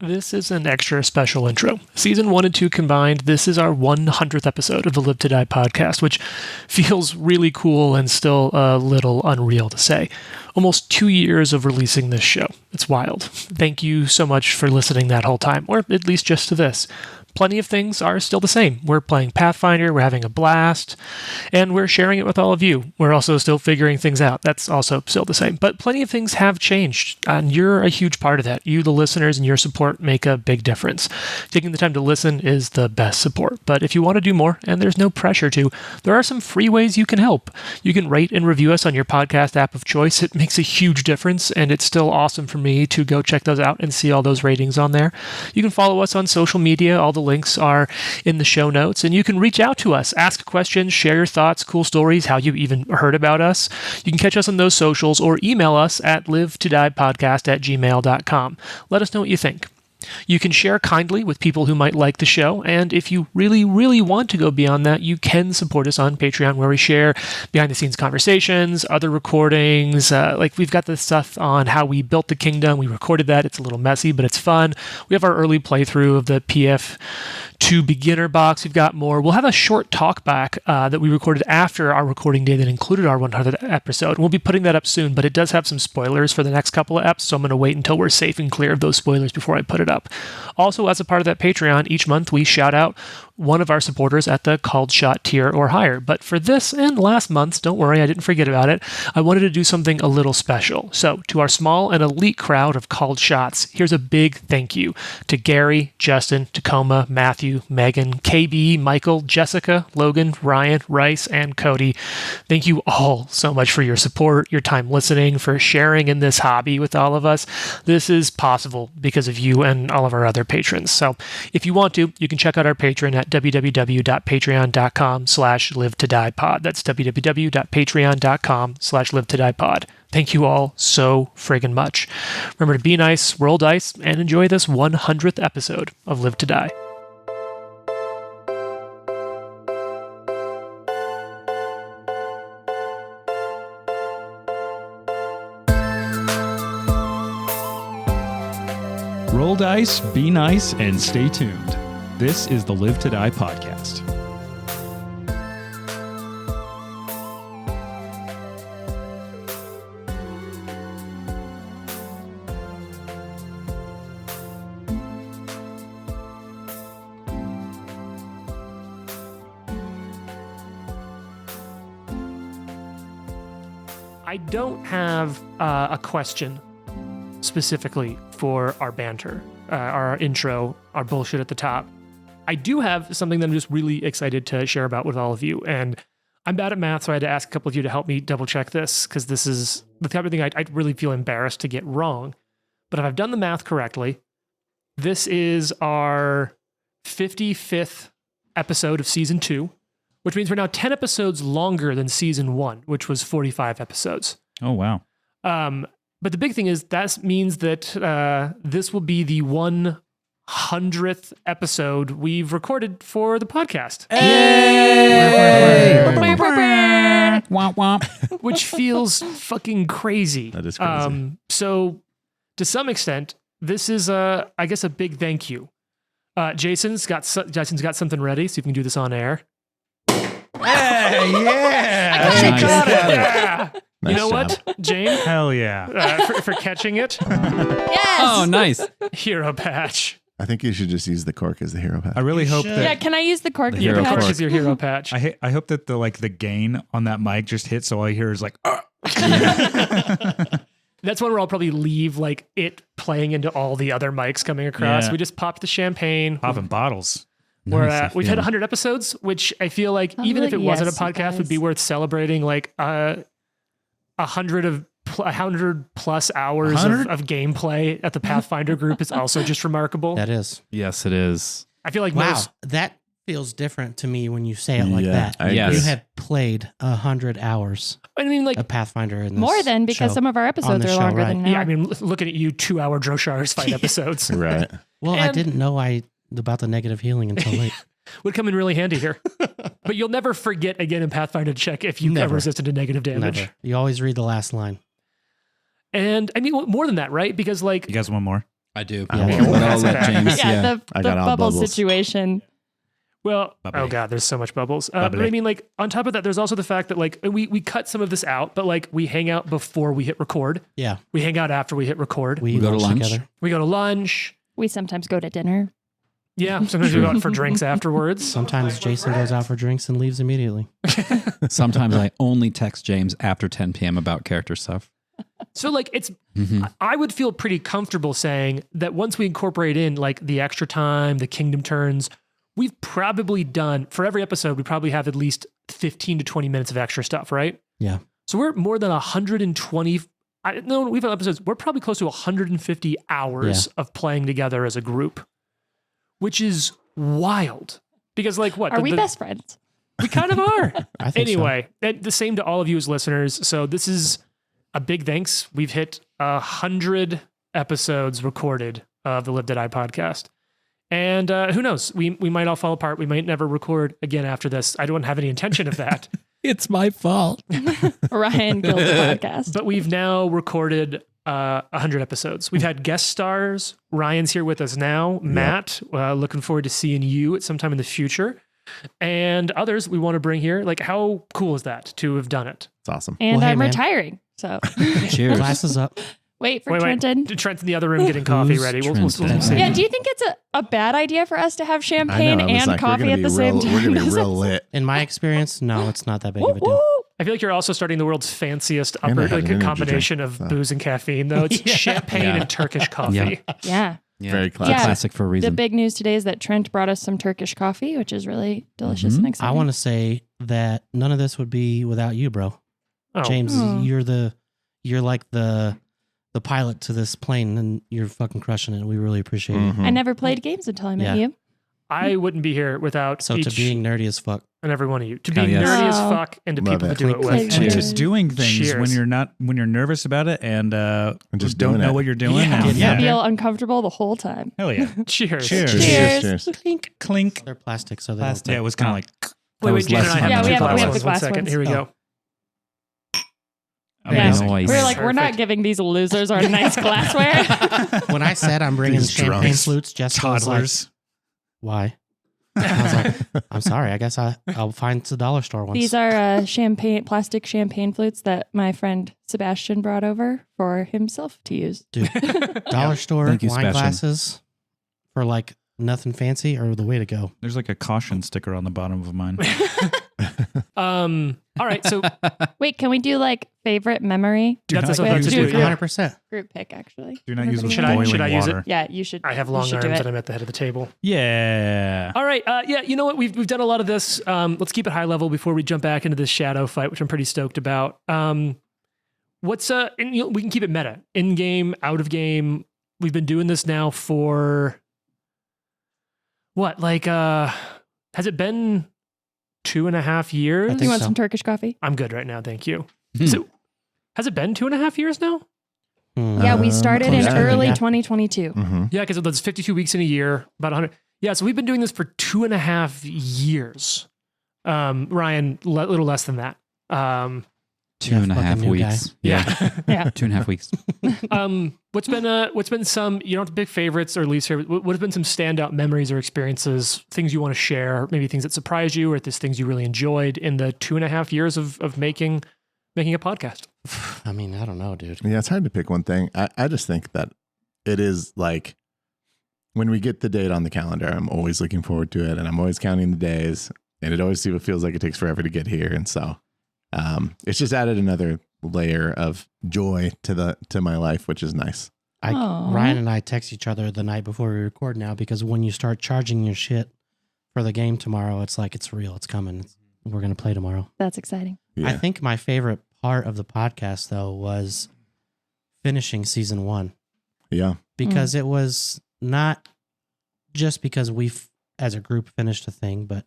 This is an extra special intro. Season 1 and 2 combined, this is our 100th episode of the Live to Die podcast, which feels really cool and still a little unreal to say. Almost 2 years of releasing this show. It's wild. Thank you so much for listening that whole time, or at least just to this. Plenty of things are still the same. We're playing Pathfinder, we're having a blast, and we're sharing it with all of you. We're also still figuring things out. That's also still the same. But plenty of things have changed, and you're a huge part of that. You, the listeners, and your support make a big difference. Taking the time to listen is the best support. But if you want to do more, and there's no pressure to, there are some free ways you can help. You can rate and review us on your podcast app of choice. It makes a huge difference, and it's still awesome for me to go check those out and see all those ratings on there. You can follow us on social media. All the links are in the show notes, and you can reach out to us, ask questions, share your thoughts, cool stories, how you even heard about us. You can catch us on those socials or email us at livetodiepodcast@gmail.com. Let us know what you think. You can share kindly with people who might like the show, and if you really, really want to go beyond that, you can support us on Patreon, where we share behind-the-scenes conversations, other recordings, like we've got this stuff on how we built the kingdom. We recorded that. It's a little messy, but it's fun. We have our early playthrough of the PF2 beginner box. We've got more. We'll have a short talk back that we recorded after our recording day that included our 100th episode. We'll be putting that up soon, but it does have some spoilers for the next couple of eps, so I'm going to wait until we're safe and clear of those spoilers before I put it up. Also, as a part of that Patreon, each month we shout out one of our supporters at the Called Shot tier or higher. But for this and last month's, don't worry, I didn't forget about it. I wanted to do something a little special. So, to our small and elite crowd of Called Shots, here's a big thank you to Gary, Justin, Tacoma, Matthew, Megan, KB, Michael, Jessica, Logan, Ryan, Rice, and Cody. Thank you all so much for your support, your time listening, for sharing in this hobby with all of us. This is possible because of you and all of our other patrons. So if you want to, you can check out our Patreon at www.patreon.com/livetodiepod. That's www.patreon.com/livetodiepod. Thank you all so friggin' much. Remember to be nice, roll dice, and enjoy this 100th episode of Live to Die. Roll dice, be nice, and stay tuned. This is the Live to Die podcast. I don't have a question specifically for our banter, our intro, our bullshit at the top. I do have something that I'm just really excited to share about with all of you. And I'm bad at math, so I had to ask a couple of you to help me double check this, because this is the type of thing I really feel embarrassed to get wrong. But if I've done the math correctly, this is our 55th episode of season 2, which means we're now 10 episodes longer than season 1, which was 45 episodes. Oh, wow. But the big thing is that means that this will be the 100th episode we've recorded for the podcast. Hey! Womp womp. Which feels fucking crazy. That is crazy. So to some extent, this is, I guess, a big thank you. Jason's got something ready, so you can do this on air. Hey, yeah! Nice. Yeah. Nice You know job. what, Jane? Hell yeah. For catching it, Yes. Oh, nice. hero patch. I think you should just use the cork as the hero patch. I really hope Yeah, that can I use the cork? The Yeah, hero the cork patch. is your hero patch. I hope that the gain on that mic just hits, so all I hear is like, That's one where I'll probably leave like it playing into all the other mics coming across. Yeah. We just popped the champagne. popping bottles. We've Nice, hit yeah. 100 episodes, which I feel like I'm even if like, it wasn't a yes, you podcast, would be guys. worth celebrating. Like 100 plus hours 100? of gameplay at the Pathfinder group is also just remarkable. That is. Yes, it is. I feel like Wow. most. That feels different to me when you say it like Yeah, that. I Yes. agree. You have played 100 hours I mean, like, of Pathfinder in this More than because show. some of our episodes the are show, longer right. than an yeah, hour. I mean, looking at you, 2-hour Droshar's fight episodes Right. Well, I And- didn't know about the negative healing until late. would come in really handy here. But you'll never forget again in Pathfinder to check if you've Never. resisted to negative damage. Never. You always read the last line. And I mean, more than that, right? Because like, You guys want more? I do. Yeah. But I'll let James. Yeah, Yeah. I the got all bubble bubbles. situation. Well, Bubbly. oh god, there's so much bubbles. But Bubbly. I mean, like on top of that, there's also the fact that like we cut some of this out, but like we hang out before we hit record. Yeah. We hang out after we hit record. We go to lunch lunch. together. We go to lunch. We sometimes go to dinner. Yeah, sometimes we go out for drinks afterwards. Sometimes Jason goes out for drinks and leaves immediately. Sometimes I only text James after 10 p.m. about character stuff. So like it's Mhm. I would feel pretty comfortable saying that once we incorporate in like the extra time, the kingdom turns, we've probably done for every episode, we probably have at least 15 to 20 minutes of extra stuff, right? Yeah. So we're more than 120. No, we've had episodes. We're probably close to 150 hours of playing together as a group, which is wild. Because like what? Are we best friends? We kind of are. I think so. Anyway, and the same to all of you as listeners. So this is a big thanks. We've hit 100 episodes recorded of the Live Dead Eye podcast. And who knows? We might all fall apart. We might never record again after this. I don't have any intention of that. It's my fault. Ryan killed the podcast. But we've now recorded 100 episodes. We've had guest stars. Ryan's here with us now. Matt, looking forward to seeing you at some time in the future. And others we want to bring here. Like, how cool is that to have done it? It's awesome. And Well, hey, I'm man. retiring. So Cheers. Glasses up. wait for Wait, Trenton. Trent's in the other room getting coffee Who's ready. We'll Trenton? see. Yeah, do you think it's a bad idea for us to have champagne I know. I was and like, coffee at the same time? We're gonna be real lit. In my experience, no, it's not that big Woo, of a deal. woo. I feel like you're also starting the world's fanciest And I upper had an like, energy combination drink, of so. booze and caffeine, though. It's champagne Yeah. and Turkish coffee. Yeah. Yeah. Yeah. Very It's a classic. Yeah. classic for a The reason. big news today is that Trent brought us some Turkish coffee, which is really delicious Mhm. and exciting. I want to say that none of this would be without you, bro. Oh, James, Oh. you're like the pilot to this plane, and you're fucking crushing it. We really appreciate it. Mhm. I never played games until I met Yeah. you. I wouldn't be here without So each to being nerdy as fuck. and every one of you. To Hell being yes. nerdy as Oh. fuck and to Love people it. to do it Clink, with. clink, And Cheers. just doing things Cheers. when you're nervous about it and just don't doing know it. what you're doing. Yeah. and- Yeah. I feel uncomfortable the whole time. Hell yeah. Cheers. Cheers. Cheers. Clink. Clink. They're plastic, so they Yeah, it was kind of like Wait, was Jane and I less have fun. the Yeah, two we have glass the ones. glass One second. ones. Here we go. Yeah. Amazing. We were like, we're not Perfect. giving these losers our nice glassware. When I said I'm bringing These champagne drunks. flutes, Jessica was like, toddlers. why? I was like, I'm sorry. I guess I'll find the dollar store ones. These are plastic champagne flutes that my friend Sebastian brought over for himself to use. Dude, dollar store Thank you, wine Sebastian. glasses for like nothing fancy are the way to go. There's like a caution sticker on the bottom of mine. All right. So Wait, can we do like favorite memory Do That's not what I have to use do, yeah. 100%. group pick? Actually, Do not use Everybody Should I- boiling should I use it? water. Yeah, you should. I have you long should arms do it. and I'm at the head of the table. Yeah. All right. Yeah. You know what? We've done a lot of this. Let's keep it high level before we jump back into this shadow fight, which I'm pretty stoked about. What's and, we can keep it meta, in game, out of game. We've been doing this now for what? Like, has it been 2.5 years? I think You want so. some Turkish coffee? I'm good right now, thank you. Hmm. So, has it been 2.5 years now? Yeah, we started in close to it, early yeah. 2022. Mm-hmm. Yeah, because that's 52 weeks in a year, about 100. Yeah, so we've been doing this for 2.5 years. Ryan, little less than that. 2.5 fucking new weeks. Yeah. Yeah. 2.5 weeks. What's been some, you don't have to pick favorites or least favorites. What have been some standout memories or experiences, things you want to share, maybe things that surprised you or just things you really enjoyed in the 2.5 years of making a podcast? I mean, I don't know, dude. Yeah, it's hard to pick one thing. I just think that it is like when we get the date on the calendar, I'm always looking forward to it and I'm always counting the days and it always feels like it takes forever to get here. And so it's just added another layer of joy to my life, which is nice. Aw. Ryan and I text each other the night before we record now because when you start charging your shit for the game tomorrow, it's like, it's real. It's coming. We're going to play tomorrow. That's exciting. Yeah. I think my favorite part of the podcast, though, was finishing season 1 Yeah. because it was not just because we, as a group, finished a thing, but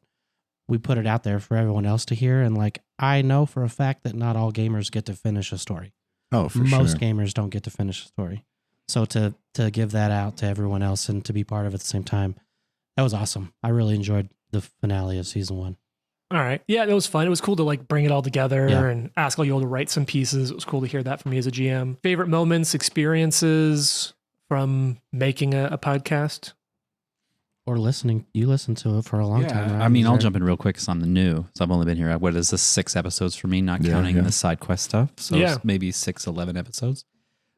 we put it out there for everyone else to hear. And like, I know for a fact that not all gamers get to finish a story. Oh, for Most sure. gamers don't get to finish a story. So to give that out to everyone else and to be part of it at the same time, that was awesome. I really enjoyed the finale of season 1. All right. Yeah, it was fun. It was cool to like bring it all together Yeah. and ask all you all to write some pieces. It was cool to hear that from me as a GM. Favorite moments, experiences, from making a podcast? Or listening. You listened to it for a long time, right? I mean, I'll Is there- jump in real quick because I'm the new. So I've only been here, what is this, 6 episodes for me, not Yeah, counting yeah. the side quest stuff. So Yeah. it's maybe 11 episodes.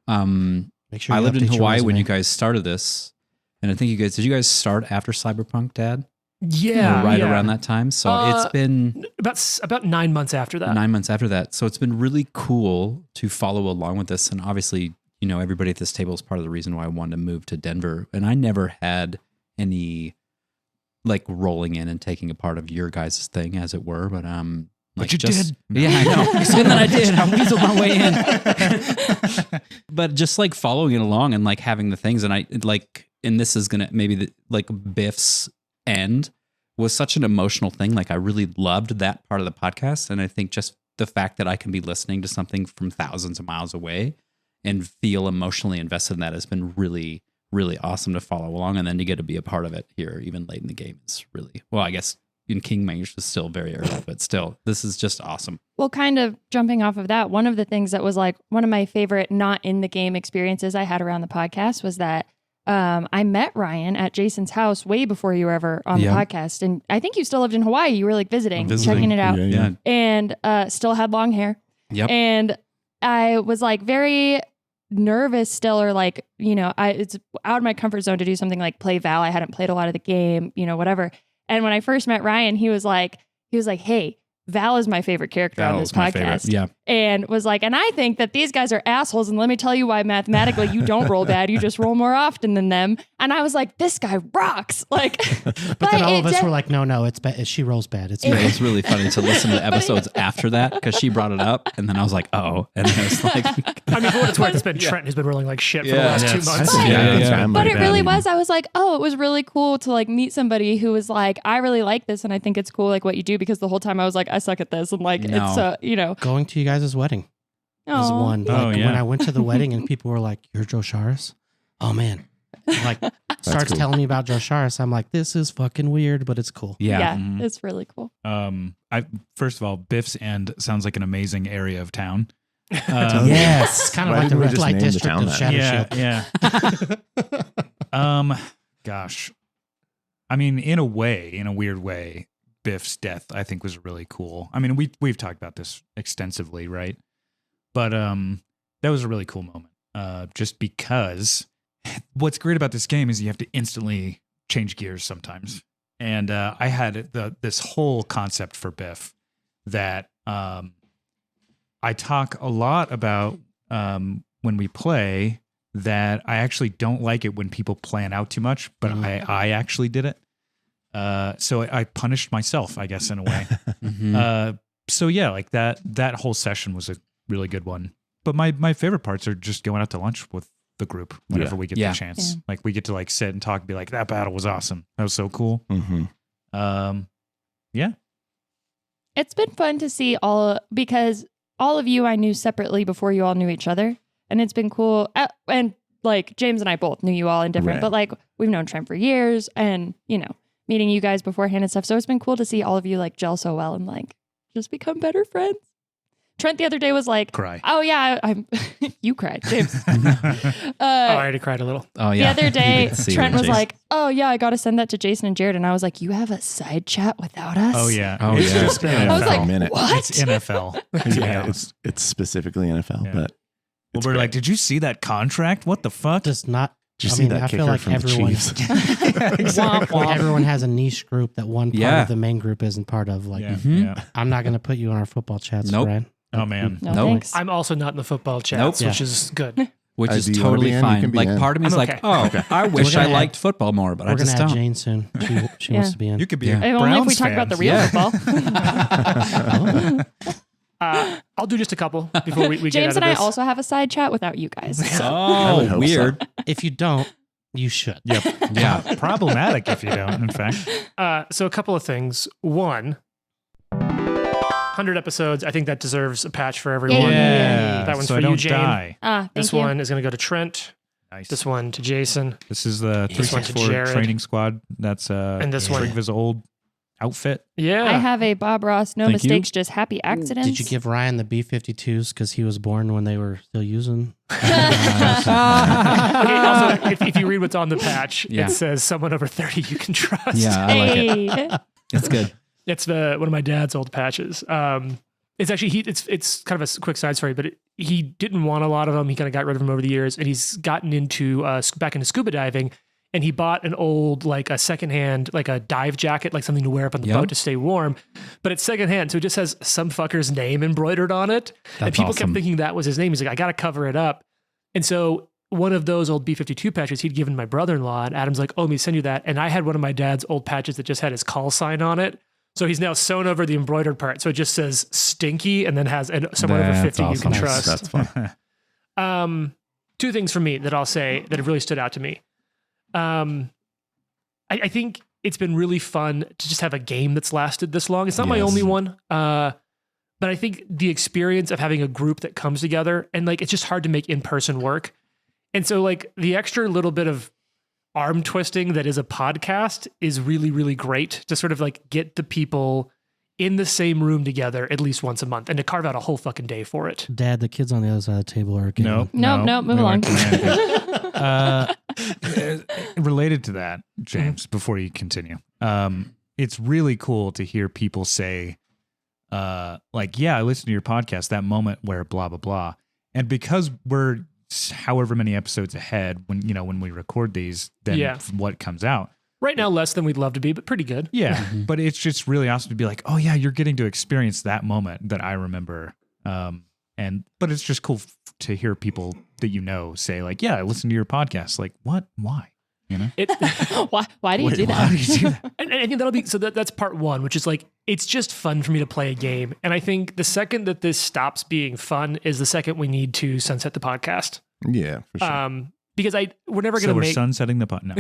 Make sure I you lived in update your Hawaii when resume. you guys started this. And I think did you guys start after Cyberpunk, Dad? Yeah, Or right yeah. around that time? So it's been About 9 months after that. 9 months after that. So it's been really cool to follow along with this. And obviously, everybody at this table is part of the reason why I wanted to move to Denver. And I never had any like rolling in and taking a part of your guys' thing, as it were. But But you did. Yeah, I know. And then I did. I weaseled my way in. But just like following it along and like having the things, and and this is gonna maybe like Biff's end was such an emotional thing. Like I really loved that part of the podcast, and I think just the fact that I can be listening to something from thousands of miles away and feel emotionally invested in that has been really, really awesome to follow along, and then to get to be a part of it here, even late in the game, is really well. I guess in Kingmakers is still very early, but still, this is just awesome. Well, kind of jumping off of that, one of the things that was like one of my favorite not in the game experiences I had around the podcast was that I met Ryan at Jason's house way before you were ever on the podcast. And I think you still lived in Hawaii. You were like visiting, checking it out, Yeah. and still had long hair. Yep. And I was like very nervous still, or like, it's out of my comfort zone to do something like play Val. I hadn't played a lot of the game, whatever. And when I first met Ryan, he was like, hey, Val is my favorite character on this podcast. Yeah. And was like, and I think that these guys are assholes. And let me tell you why mathematically you don't roll bad. You just roll more often than them. And I was like, this guy rocks. Like, But then all of us were like, no, it's bad. She rolls bad. It's It bad. was really funny to listen to the episodes after that because she brought it up, and then I was like, "Oh!" And then I was like, I mean, for what it's worth, it's been Trent who's been rolling like shit for the Yeah. last 2 Yes. months. But- That's fine, my But it bad. really was. I was like, oh, it was really cool to like meet somebody who was like, I really like this, and I think it's cool like what you do, because the whole time I was like, I suck at this, and like No. it's Going to you guys' wedding is Aw. one. Like, Oh, yeah. When I went to the wedding and people were like, "You're Joe Sharis?" Oh man, like starts cool. telling me about Joe Sharis. I'm like, this is fucking weird, but it's cool. yeah, Mhm. it's really cool. First of all, Biff's End sounds like an amazing area of town. Yes, kind of Why like the didn't we red just light name the district town of that? Shadow Shield. Yeah. Gosh. I mean, in a weird way, Biff's death, I think, was really cool. I mean, we've talked about this extensively, right? But that was a really cool moment. Just because what's great about this game is you have to instantly change gears sometimes. And I had this whole concept for Biff that I talk a lot about when we play, that I actually don't like it when people plan out too much, but I actually did it. So I punished myself, I guess, in a way. So yeah, like that whole session was a really good one. But my favorite parts are just going out to lunch with the group whenever we get Yeah. the chance. Yeah. Like we get to like sit and talk and be like, that battle was awesome. That was so cool. Mm-hmm. Yeah. It's been fun to see because all of you I knew separately before you all knew each other. And it's been cool. And like James and I both knew you all in different, Right. but like we've known Trent for years, and, meeting you guys beforehand and stuff. So it's been cool to see all of you like gel so well and like just become better friends. Trent the other day was like, Cry. oh yeah, I'm you cried, James. I already cried a little. "Oh The yeah." other day, You could see Trent when was Jason- like, oh yeah, I got to send that to Jason and Jared. And I was like, you have a side chat without us? Oh yeah. Oh, It's yeah. just I I was like, minute. what? It's NFL. Yeah, it's specifically NFL, Yeah. but Well, we're like, did you see that contract? What the fuck? Does not. did you I see mean, that I kicker feel like from the everyone, Chiefs? Womp womp. everyone has a niche group that one part Yeah. of the main group isn't part of. Like, Yeah. Mhm. Yeah. I'm not going to put you in our football chats, Nope. Brian. Oh man. No, Nope. thanks. I'm also not in the football chats, Nope. which is good. which is Do you wanna be totally in? You fine. can be Like in. part of me is I'm like, okay. "Oh, I wish gonna I add- liked football more, but I We're going just to add don't." Jane soon. She Yeah. wants to be in. You could be Yeah. a If only if we Browns talk about the fan. real football. I'll do just a couple before we get out James of and I this. also have a side chat without you guys. I would Oh, hope weird. If you don't, you should. Yep. Yeah. Problematic if you don't, in fact. So a couple of things. One, 100 episodes. I think that deserves a patch for everyone. Yeah. That one's so for I you, don't Jane. die. Thank This you. one is going to go to Trent. Nice. This one to Jason. This is the This one to 364 Jared. training squad. That's And this one- Trigva's old outfit. Yeah. I have a Bob Ross, no Thank you. mistakes, just happy accidents. Did you give Ryan the B-52s because he was born when they were still using? Okay, also, if you read what's on the patch, Yeah. it says someone over 30 you can trust. Yeah, I like it. Hey. It's good. It's one of my dad's old patches. It's actually it's kind of a quick side story, but he didn't want a lot of them. He kind of got rid of them over the years, and he's gotten into back into scuba diving. And he bought an old, like a secondhand, like a dive jacket, like something to wear up on the Yep. boat to stay warm. But it's secondhand, so it just has some fucker's name embroidered on it. And That's people awesome. kept thinking that was his name. He's like, I got to cover it up. And so one of those old B-52 patches he'd given my brother-in-law, and Adam's like, oh, let me send you that. And I had one of my dad's old patches that just had his call sign on it. So he's now sewn over the embroidered part. So it just says Stinky and then has someone over That's 50 you can awesome. trust. That's fun. Two things for me that I'll say that have really stood out to me. I think it's been really fun to just have a game that's lasted this long. It's not my Yes. only one, but I think the experience of having a group that comes together and like it's just hard to make in person work. And so like the extra little bit of arm twisting that is a podcast is really, really great to sort of like get the people in the same room together at least once a month and to carve out a whole fucking day for it. Dad, the kids on the other side of the table are getting Nope, move we along. weren't doing anything. Related to that, James, before you continue, it's really cool to hear people say, like, yeah, I listened to your podcast, that moment where blah, blah, blah. And because we're however many episodes ahead when we record these, then Yeah. what comes out. Right now, less than we'd love to be, but pretty good. Yeah. But it's just really awesome to be like, oh yeah, you're getting to experience that moment that I remember. But it's just cool to hear people that say like, yeah, I listened to your podcast. Like, what? Why? You know? Why do you do Why that? do you do that? And I think that'll be so that's part one, which is like it's just fun for me to play a game. And I think the second that this stops being fun is the second we need to sunset the podcast. Yeah, for sure. Because we're never So going to we're make sunsetting the pod. No.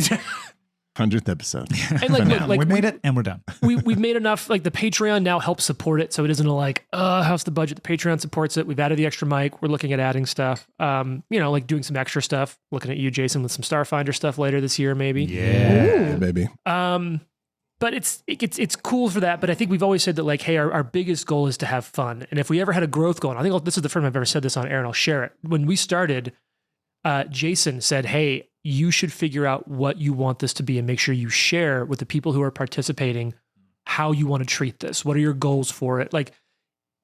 100th episode. and like, For look, now. like we made it and we're done. we've made enough. Like the Patreon now helps support it, so it isn't a like, how's the budget? The Patreon supports it. We've added the extra mic. We're looking at adding stuff. Like doing some extra stuff. Looking at you, Jason, with some Starfinder stuff later this year, maybe. Yeah, baby. But it's cool for that. But I think we've always said that like, hey, our biggest goal is to have fun. And if we ever had a growth goal, and I think this is the first time I've ever said this on air, and I'll share it. When we started, Jason said, hey, you should figure out what you want this to be and make sure you share with the people who are participating how you want to treat this. What are your goals for it? Like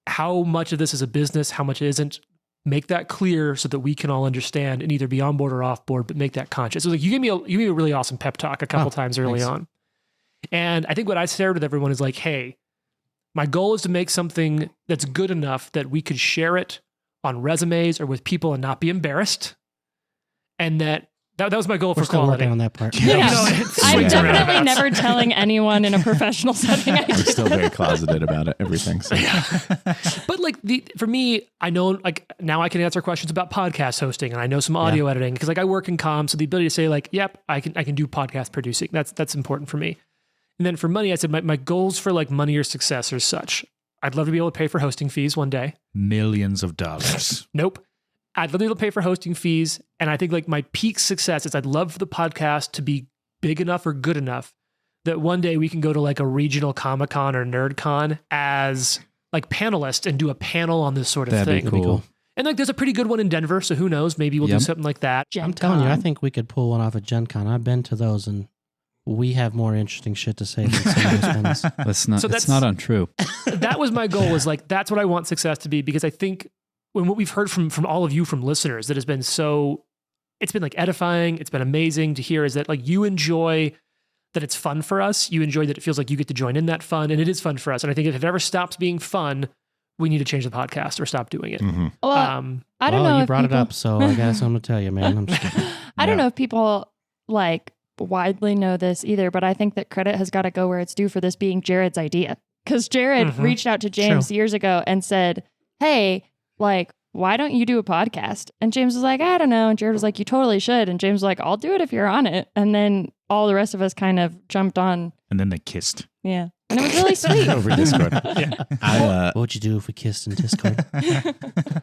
how much of this is a business, how much it isn't. Make that clear so that we can all understand and either be on board or off board, but make that conscious. So like you gave me a really awesome pep talk a couple times early thanks. on. And I think what I shared with everyone is like, hey, my goal is to make something that's good enough that we could share it on resumes or with people and not be embarrassed. And that was my goal We're for still quality. working on that part. Yeah. it's I'm swings and definitely roundabouts. never telling anyone in a professional setting. I We're did still that. very closeted about it, everything. So. But like for me, I know like now I can answer questions about podcast hosting and I know some audio editing because like I work in comms, so the ability to say like, yep, I can do podcast producing. That's important for me. And then for money, I said my goals for like money or success are such. I'd love to be able to pay for hosting fees one day. Millions of dollars. Nope. I'd love to be able to pay for hosting fees. And I think like my peak success is I'd love for the podcast to be big enough or good enough that one day we can go to like a regional Comic-Con or NerdCon as like panelists and do a panel on this sort of That'd thing. be cool. And like there's a pretty good one in Denver, so who knows? Maybe we'll do Yep. something like that. I'm telling you, I think we could pull one off at Gen Con. I've been to those and we have more interesting shit to say than some of those ones. That's not. So It's that's- not untrue. That was my goal, was like that's what I want success to be, because I think when what we've heard from all of you, from listeners, that has been it's been like edifying, it's been amazing to hear, is that like you enjoy that it's fun for us, you enjoy that it feels like you get to join in that fun, and it is fun for us. And I think if it ever stops being fun, we need to change the podcast or stop doing it. Mhm. Well, I don't Well, know you if brought people, it up, so I guess I'm gonna tell you, man. I'm just kidding. I don't know if people like widely know this either, but I think that credit has got to go where it's due for this being Jared's idea. Because Jared Mhm. reached out to James years ago and said, hey, like, why don't you do a podcast? And James was like, I don't know. And Jared was like, you totally should. And James was like, I'll do it if you're on it. And then all the rest of us kind of jumped on. And then they kissed. Yeah. And it was really sweet. Over Discord. What would you do if we kissed in Discord?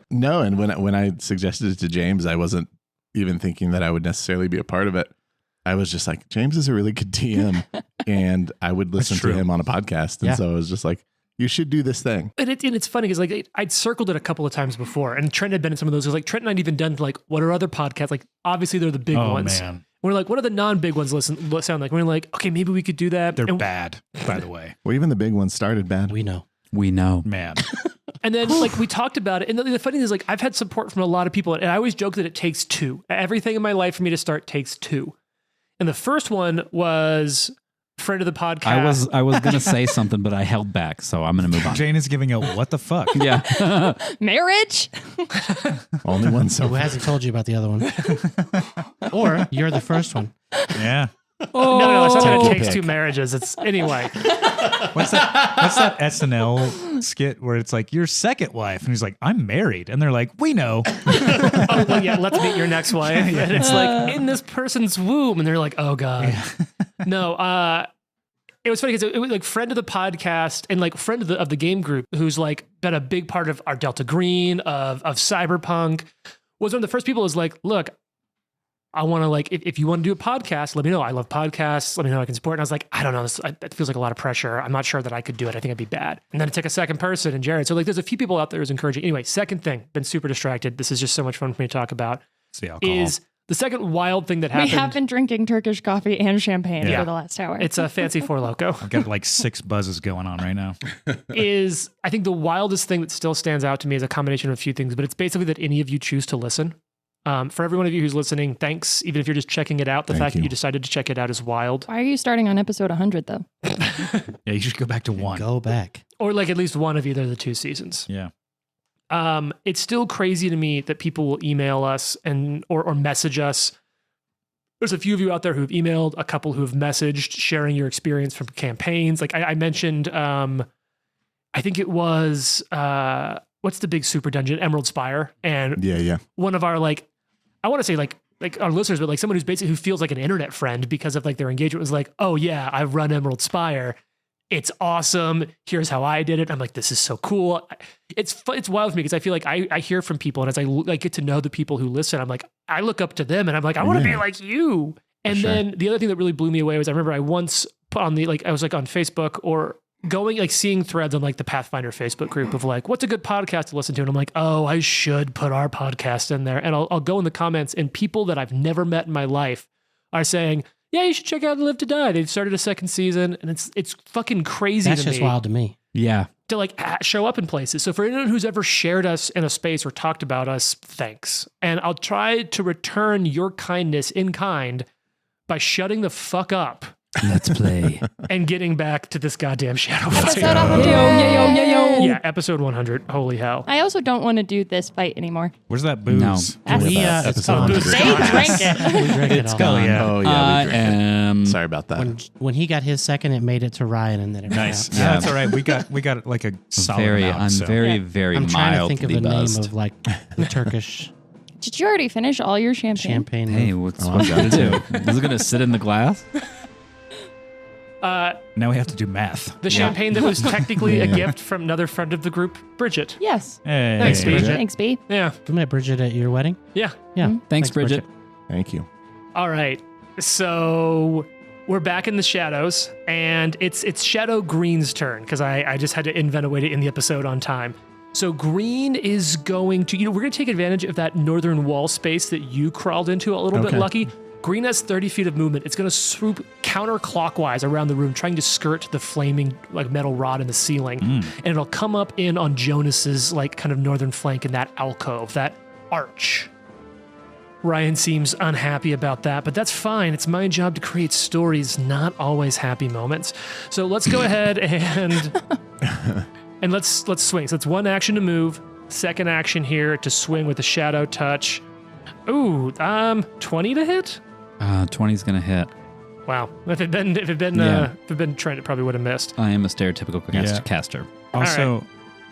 No, and when I suggested it to James, I wasn't even thinking that I would necessarily be a part of it. I was just like, James is a really good DM, and I would listen That's to true. him on a podcast. And Yeah. so it was just like, you should do this thing. And it's funny because like I'd circled it a couple of times before, and Trent had been in some of those. It was like Trent and I'd even done like, what are other podcasts? Like obviously they're the big Oh ones. man, We're like, what are the non-big ones sound like? We're like, okay, maybe we could do that. they're and, bad. By the way, Well, even the big ones started bad. We know. We know. man. and then like we talked about it. And the funny thing is like I've had support from a lot of people, and I always joke that it takes two. Everything in my life for me to start takes two. And the first one was friend of the podcast. I was gonna say something, but I held back, so I'm gonna move on. Jane is giving out what the fuck. Yeah. Marriage? Only one So so who hasn't told you about the other one? Or you're the first one. Yeah. No, it's not that it Take a takes pick. two marriages. It's anyway. What's that SNL skit where it's like your second wife, and he's like, I'm married, and they're like, we know. Oh, well, yeah, let's meet your next wife. And it's like in this person's womb, and they're like, oh god. No, it was funny because it was like friend of the podcast and like friend of the game group who's like been a big part of our Delta Green of Cyberpunk, was one of the first people who was like, look, I want to like, if you want to do a podcast, let me know. I love podcasts. Let me know I can support. And I was like, I don't know. It feels like a lot of pressure. I'm not sure that I could do it. I think I'd be bad. And then it took a second person and Jared. So like, there's a few people out there who's encouraging. Anyway, second thing, been super distracted. This is just so much fun for me to talk about. It's the alcohol. Is the second wild thing that We happened. have been drinking Turkish coffee and champagne Yeah. for the last hour. It's a fancy Four Loko. I've got like 6 buzzes going on right now. Is I think the wildest thing that still stands out to me is a combination of a few things, but it's basically that any of you choose to listen. For every one of you who's listening, thanks. Even if you're just checking it out, the Thank fact that you. you decided to check it out is wild. Why are you starting on episode 100 though? Yeah, you should go back to 1. Go back. Or like at least one of either of the two seasons. Yeah. It's still crazy to me that people will email us and or message us. There's a few of you out there who've emailed, a couple who have messaged, sharing your experience from campaigns. Like I mentioned, I think it was what's the big super dungeon, Emerald Spire, and yeah. one of our like, I want to say like our listeners, but like someone who's basically who feels like an internet friend because of like their engagement was like, oh yeah, I've run Emerald Spire. It's awesome. Here's how I did it. I'm like, this is so cool. It's wild for me because I feel like I hear from people, and as I get to know the people who listen, I'm like, I look up to them, and I'm like, I want to be like you. And sure. then the other thing that really blew me away was I remember I once put on I was like on Facebook or going like seeing threads on like the Pathfinder Facebook group of like, what's a good podcast to listen to? And I'm like, oh, I should put our podcast in there. And I'll go in the comments, and people that I've never met in my life are saying, yeah, you should check out Live to Die. They've started a second season, and it's fucking crazy That's to just me wild to me. Yeah. to like show up in places. So for anyone who's ever shared us in a space or talked about us, thanks. And I'll try to return your kindness in kind by shutting the fuck up Let's play. and getting back to this goddamn shadow Episode fight. 100. Yeah, episode 100. Holy hell. I also don't want to do this fight anymore. Where's that booze? No. That's- We, Episode Oh, 100. booze. They drank it. we drank it It's all. gone. yeah. Oh, yeah, I we drank am. Sorry about that. When he got his second, it made it to Ryan, and then it Nice. ran Yeah, out. that's all right. We got like a solid amount. I'm so. very, Yeah. very I'm trying to mildly think of a buzzed. name of like the Turkish Did you already finish all your champagne? champagne. Hey, move. what's Oh, what I gonna got do? Is it gonna sit in the glass? Now we have to do math. The champagne that was technically a Yeah. gift from another friend of the group, Bridget. Yes. Hey. Thanks, Bridget. Thanks, B. Yeah. We met Bridget at your wedding. Yeah. Yeah. Thanks, Bridget. Thank you. All right. So we're back in the shadows, and it's Shadow Green's turn because I just had to invent a way to end the episode on time. So Green is going to, we're going to take advantage of that northern wall space that you crawled into a little bit Okay. lucky. Green has 30 feet of movement. It's going to swoop counterclockwise around the room, trying to skirt the flaming like metal rod in the ceiling. And it'll come up in on Jonas's like kind of northern flank in that alcove, that arch. Ryan seems unhappy about that, but that's fine. It's my job to create stories, not always happy moments. So let's go ahead and let's swing. So it's one action to move, second action here to swing with a shadow touch. Ooh, 20 to hit? 20's gonna hit. Wow. If it had been Trent, it probably would have missed. I am a stereotypical Yeah. caster. Also,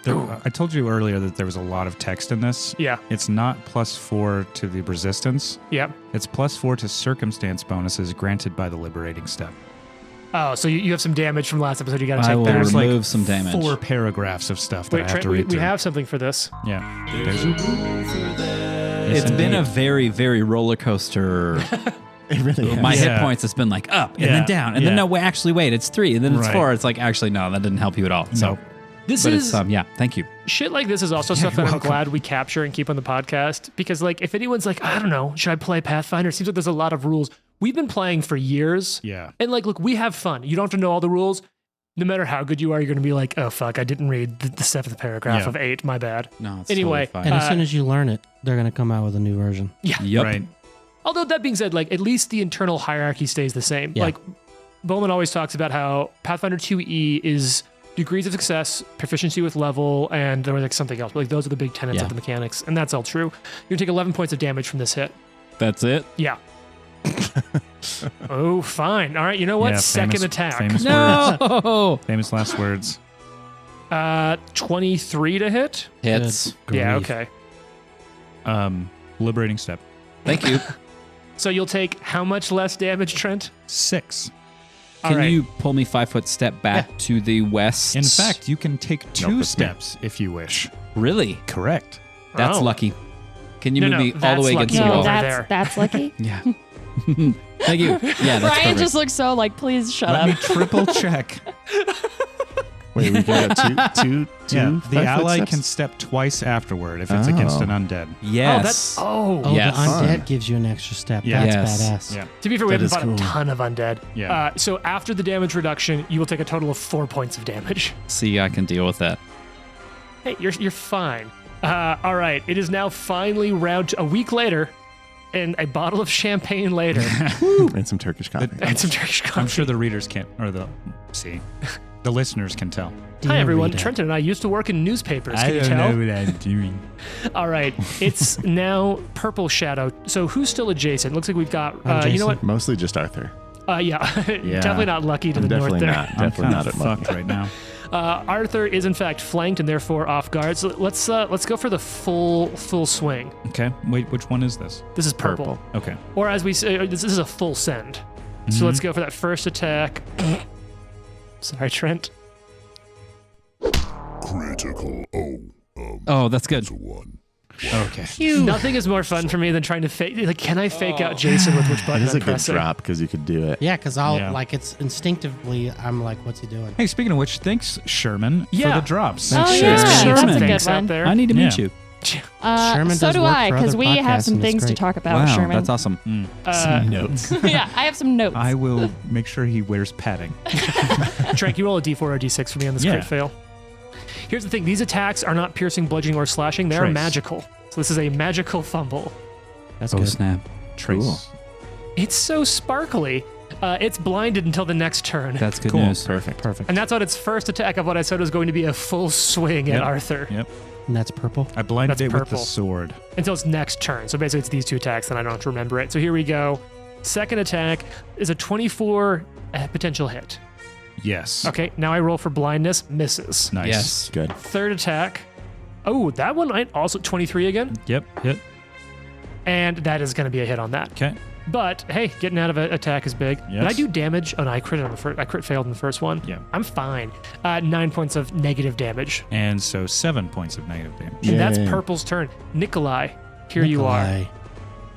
I told you earlier that there was a lot of text in this. Yeah. It's not +4 to the resistance. Yeah. It's +4 to circumstance bonuses granted by the liberating step. Oh, so you have some damage from last episode you got to I take will back. There's like remove some damage. 4 paragraphs of stuff that I Wait, have Trent, to we read through. have something for this. Yeah. It's been a very, very roller coaster It really is. My hit Yeah. points has been like up and Yeah. then down and then Yeah. no, wait, actually wait, it's 3 and then it's Right. 4. It's like actually no, that didn't help you at all. So, No. This but is it's thank you. shit like this is also Yeah, stuff that you're I'm welcome. glad we capture and keep on the podcast because like if anyone's like I don't know, should I play Pathfinder? It seems like there's a lot of rules. We've been playing for years. Yeah. And like, look, we have fun. You don't have to know all the rules. No matter how good you are, you're going to be like, oh, fuck, I didn't read the 7th paragraph Yeah. of 8. My bad. No, it's Anyway, totally And fine. as soon as you learn it, they're going to come out with a new version. Yeah. Yep. Right. Although that being said, like, at least the internal hierarchy stays the same. Yeah. Like, Bowman always talks about how Pathfinder 2E is degrees of success, proficiency with level, and there was like something else. But, like, those are the big tenets Yeah. of the mechanics. And that's all true. You're going to take 11 points of damage from this hit. That's it. Yeah. Oh, fine. All right. You know what? Yeah, Second famous- attack. famous No. Famous last words. 23 to hit. Hits. Good Yeah. grief. Okay. Liberating step. Thank you. So you'll take how much less damage, Trent? 6. All Can right. you pull me 5-foot step back to the west? In fact, you can take 2 that's me. steps if you wish. really? Correct. That's Oh. lucky. Can you No, move no, me all that's the way lucky. against the No, No, wall? that- that's there. that's lucky. Yeah. Thank you. Yeah, that's Ryan perfect. just looks so like, please shut Let up. me triple check. Wait, we can go two. Yeah, the 5 ally footsteps? can step twice afterward if it's against Oh. an undead. Yes. Oh, Oh, Yes. the undead Fun. gives you an extra step. Yeah. That's Yes. badass. Yeah. To be fair, we That haven't is fought cool. a ton of undead. Yeah. So after the damage reduction, you will take a total of 4 points of damage. See, I can deal with that. Hey, you're fine. All right, it is now finally a week later, and a bottle of champagne later, And some Turkish coffee. and some Turkish coffee. I'm sure the readers can't, or the listeners can tell. Hi Dear everyone, reader. Trenton and I used to work in newspapers. Can you tell? what I'm doing. All right, it's now Purple Shadow. So who's still adjacent? Looks like we've got. I'm You know what? Mostly just Arthur. Yeah, definitely not lucky to I'm the north definitely there. not. I'm Definitely kind not of at lucky. fucked right now. Arthur is in fact flanked and therefore off guard. So let's go for the full swing. Okay, wait, which one is this? This is purple, Okay. or as we say, this is a full send. So let's go for that first attack. Sorry, Trent. Critical. Oh, that's good. It's a 1. Okay. Nothing is more fun for me than trying to fake. Like, can I fake out Jason with which It button is I'm a good pressing? drop because you could do it. Yeah, because I'll Yeah. like it's instinctively. I'm like, what's he doing? Hey, speaking of which, thanks Sherman Yeah. for the drops. Oh, Thanks, yeah. Sherman. That's a Sherman. good Thanks out one. there. I need to meet Yeah. you. Sherman So does do work I, for because other we have podcasts, some and it's things to great. talk about, Wow, Sherman. that's awesome. Notes. Yeah, I have some notes. I will make sure he wears padding. Trent, you roll a d4 or a d6 for me on this Yeah. crit fail. Here's the thing: these attacks are not piercing, bludgeoning, or slashing. They are Trace. magical. So this is a magical fumble. That's Oh, good. snap. Trace. Cool. It's so sparkly. It's blinded until the next turn. That's good Cool. news. Perfect. Perfect. And that's on its first attack of what I said was going to be a full swing at Yep. Arthur Yep. And that's purple. I blinded That's it with purple. the sword. until its next turn. So basically, it's these 2 attacks, and I don't have to remember it. So here we go. Second attack is a 24 potential hit. Yes. Okay, now I roll for blindness, misses. Nice. Yes. Good. Third attack. Oh, that one I also 23 again, Yep. Hit. and that is going to be a hit on that. Okay. But hey, getting out of an attack is big. Did I Yes. do damage? Oh no, I crit on the first. I crit failed in the first one. Yeah. I'm fine. 9 points of negative damage, And so 7 points of negative damage. and that's Yay. Purple's turn. Nikolai, here you are. Nikolai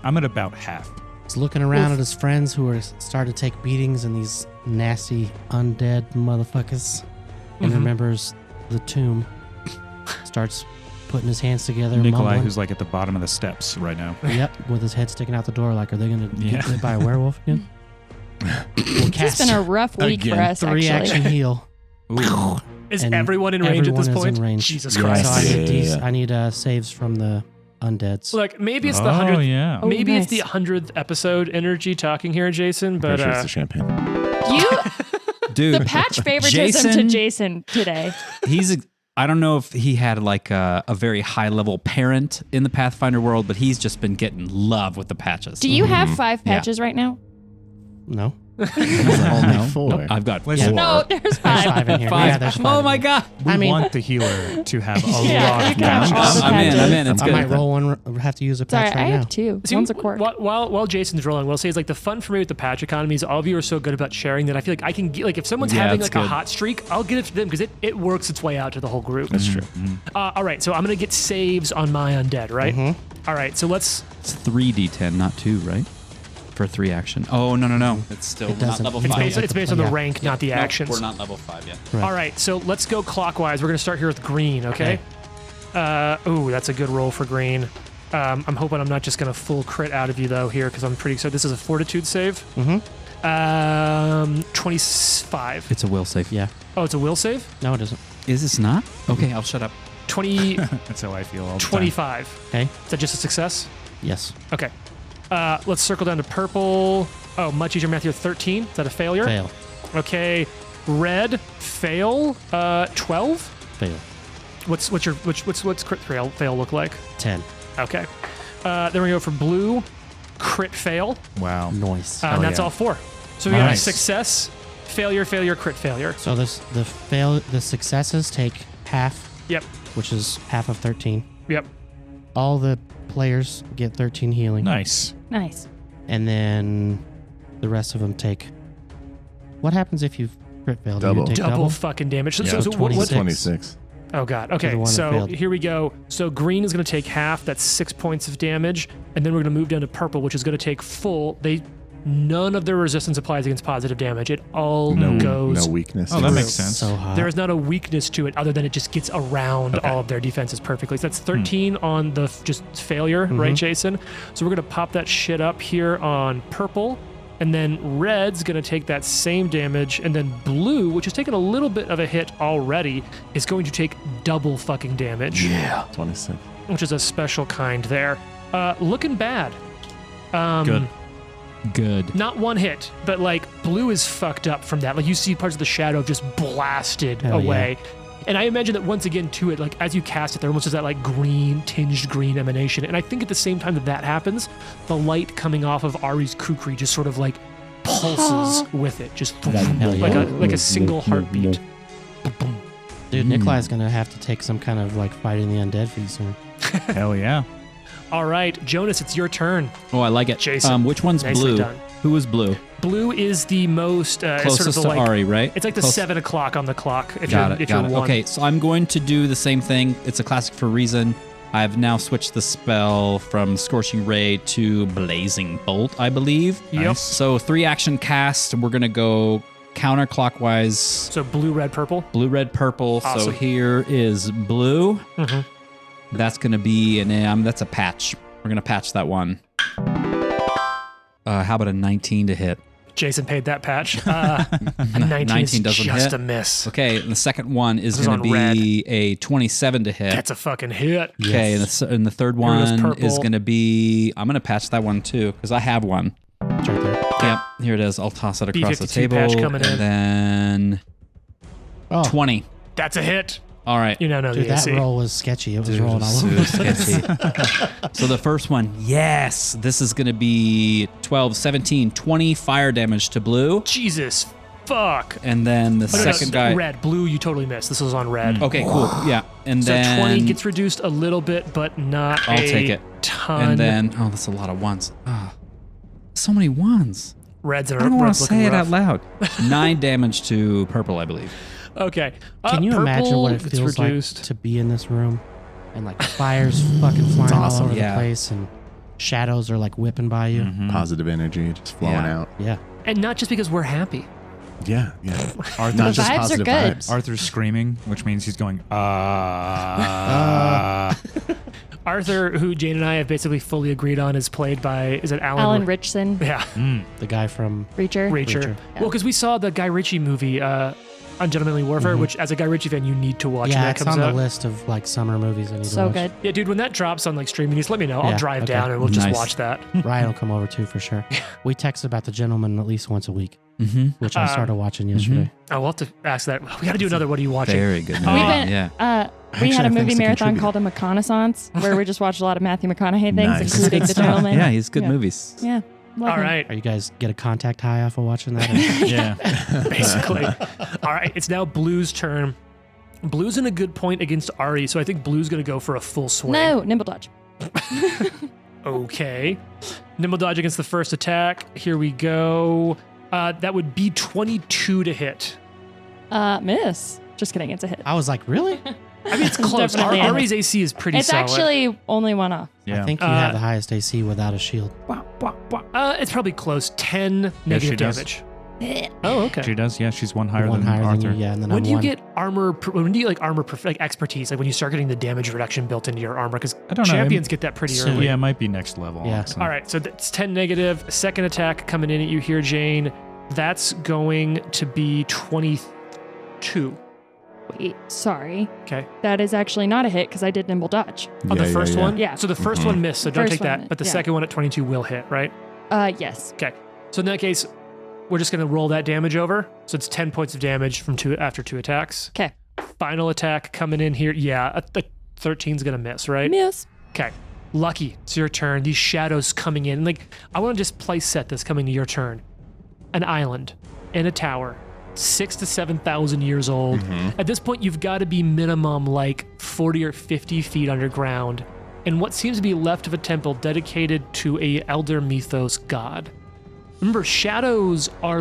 I'm at about half. He's looking around Oof. at his friends who are starting to take beatings and these nasty undead motherfuckers, and Mhm. remembers the tomb. Starts putting his hands together. Nikolai, mumbling. who's like at the bottom of the steps right now. Yep, with his head sticking out the door. Like, are they going to Yeah. get bit by a werewolf again? We'll It's cast been a rough week Again. for us, 3 actually. action heal. Is And everyone in range at this everyone is point? in range. Jesus Yeah. Christ! So I need Yeah. I need saves from the undeads. Look, maybe it's the Oh, 100th. yeah. Oh, Maybe it's the nice. 100th episode energy talking here, Jason. But Pretty sure it's the champagne. You, Dude, the patch favoritism to Jason today. he's I don't know if he had like a very high level parent in the Pathfinder world, but he's just been getting love with the patches. Do you have 5 Yeah. patches right now? No, Only No. 4. I've got Listen, No, there's there's 5. 5 in here. five. Yeah, there's 5 Oh in my here. god! we I mean- want the healer to have a Yeah, lot you of can have patches. all the I'm in. patches. It's I good. might roll one. Have to use a Sorry, patch I right have now. 2. See, One's a quirk. While Jason's rolling, we'll say is like the fun for me with the patch economy is all of you are so good about sharing that I feel like I can get like if someone's Yeah, having that's like a good. hot streak, I'll get it to them because it works its way out to the whole group. That's true. All right, so I'm gonna get saves on my undead, right? Mhm. All right, so let's. It's 3d10, not 2, right? for 3 action. Oh, no. It's still It not doesn't- level it's 5 based- yet. It's based on the Yeah. rank, not the Nope, actions. we're not level 5 yet. Right. All right, so let's go clockwise. We're going to start here with green, okay? Ooh, that's a good roll for green. I'm hoping I'm not just going to full crit out of you, though, here, because I'm pretty excited. This is a fortitude save. Mm-hmm. 25. It's a will save. Yeah. Oh, it's a will save? No, it isn't. Is this not? Okay, I'll shut up. 20, That's how I feel all the time. 25. Okay. Is that just a success? Yes. Okay. Let's circle down to purple. Oh, much easier math here. 13. Is that a failure? Fail. Okay. Red, fail. 12. Fail. What's crit fail look like? 10. Okay. Then we go for blue, crit fail. Wow. Noise. And that's yeah. all 4. So we got Nice. success, failure, crit failure. So the successes take half, Yep. which is half of 13. Yep. All the players get 13 healing. Nice. Nice. And then the rest of them take. What happens if you crit fail? Do you Double. take Double double? fucking damage. So, Yeah. so what, 26. 26. Oh god. the Okay. one that So failed. here we go. So green is going to take half. That's 6 points of damage, and then we're going to move down to purple, which is going to take full. None of their resistance applies against positive damage. It all goes. No weakness. Oh, that through. makes sense. So hot. There is not a weakness to it other than it just gets around all of their defenses perfectly. So that's 13 on the just failure, right, Jason? So we're going to pop that shit up here on purple. And then red's going to take that same damage. And then blue, which has taken a little bit of a hit already, is going to take double fucking damage. Yeah. 26. Which is a special kind there. Looking bad. Good. Not one hit, but like blue is fucked up from that. Like you see parts of the shadow just blasted Hell away. And I imagine that once again to it, like as you cast it, there almost is that like green, tinged green emanation. And I think at the same time that happens, the light coming off of Ari's kukri just sort of like pulses with it, just Hell yeah. like a single heartbeat. Dude, Nikolai's going to have to take some kind of like fighting the undead feat soon. Hell yeah. All right, Jonas, it's your turn. Oh, I like it. Jason, which one's nicely blue? done. Who is blue? Blue is the most it's Closest sort of the, to like, Ari, right? It's like the 7 o'clock on the clock. If Got you're it. Got it. one. Okay, so I'm going to do the same thing. It's a classic for a reason. I've now switched the spell from Scorching Ray to Blazing Bolt, I believe. Yep. So 3 action cast. We're going to go counterclockwise. So blue, red, purple. Blue, red, purple. So Awesome. here is blue. Mhm. That's going to be that's a patch. We're going to patch that one. How about a 19 to hit? Jason paid that patch. A 19, 19 is doesn't just hit. a miss. Okay, and the second one is This is going to on be a 27 to hit. That's a fucking hit. Okay, and the third Here goes one purple. is going to be. I'm going to patch that one too because I have one. It's right there. Yep, here it is. I'll toss it across the B52 table. patch coming in. And then Oh, 20. That's a hit. All right. You now know dude, the that AC. roll was sketchy. It was Dude, rolling all over the super place. sketchy. So the first one, yes. This is going to be 12, 17, 20 fire damage to blue. Jesus fuck. And then the Oh, no, no, second guy. Red. Blue, you totally missed. This was on red. Okay, cool. Yeah. And So then 20 gets reduced a little bit, but not I'll a take it. ton. And then, oh, that's a lot of ones. Oh, so many ones. Reds and I don't want red's to looking say it rough. out loud. 9 damage to purple, I believe. Okay. Can you imagine purple what it gets feels reduced. like to be in this room and like fires fucking flying awesome. all over Yeah. the place and shadows are like whipping by you? Mhm. Positive energy just flowing Yeah. out. Yeah. And not just because we're happy. Yeah, yeah. Arthur's, Not The just vibes are positive good. vibes. Arthur's screaming, which means he's going, Arthur, who Jane and I have basically fully agreed on, is played by, is it Alan Richson, Yeah, The guy from Reacher. Reacher. Reacher. Well, because we saw the Guy Ritchie movie, Ungentlemanly Warfare, which as a Guy Ritchie fan, you need to watch when yeah, that it's comes on out. the list of like summer movies I need to So watch. good. Yeah, dude, when that drops on like streaming, just let me know. I'll Yeah, drive okay. down and we'll just Nice. watch that. Ryan will come over too for sure. We text about The Gentleman at least once a week, Mm-hmm. which I started watching yesterday. Oh, we'll have to ask that. We got to do another. What are you watching? Very good. We've movie. been- yeah. We Actually, had a have movie things to marathon contribute. called A Reconnaissance, where we just watched a lot of Matthew McConaughey things, Nice. including The Gentleman. Yeah, he's good Yeah. movies. Yeah. Love All him. right, Are you guys get a contact high off of watching that? yeah. basically. All right, it's now Blue's turn. Blue's in a good point against Ari, so I think Blue's going to go for a full swing. No, nimble dodge. Okay. Nimble dodge against the first attack. Here we go. That would be 22 to hit. Miss. Just kidding. It's a hit. I was like, really? I mean, it's close. Definitely. Ari's AC is pretty It's solid. actually only one off. Yeah. I think you have the highest AC without a shield. It's probably close. 10 she negative does. damage. Oh, okay. She does. Yeah, she's one higher One than higher Arthur. than you, yeah. And then When I'm do you one. get armor? When do you like armor like expertise? Like when you start getting the damage reduction built into your armor? Because I don't know. champions get that pretty So- early. Yeah, it might be next level. Yeah. So- All right, so that's 10 negative. Second attack coming in at you here, Jane. That's going to be 22. Wait, sorry. Okay. That is actually not a hit because I did nimble dodge. On the first one? Yeah. So the first one missed, so don't First take that. one, But the yeah. second one at 22 will hit, right? Yes. Okay. So in that case, we're just going to roll that damage over. So it's 10 points of damage from after 2 attacks. Okay. Final attack coming in here. Yeah, a 13's going to miss, right? Miss. Okay. Lucky, it's your turn. These shadows coming in. Like, I want to just place set this coming to your turn. An island in a tower, 6,000 to 7,000 years old. At this point, you've got to be minimum like 40 or 50 feet underground in what seems to be left of a temple dedicated to a elder mythos god. Remember, shadows are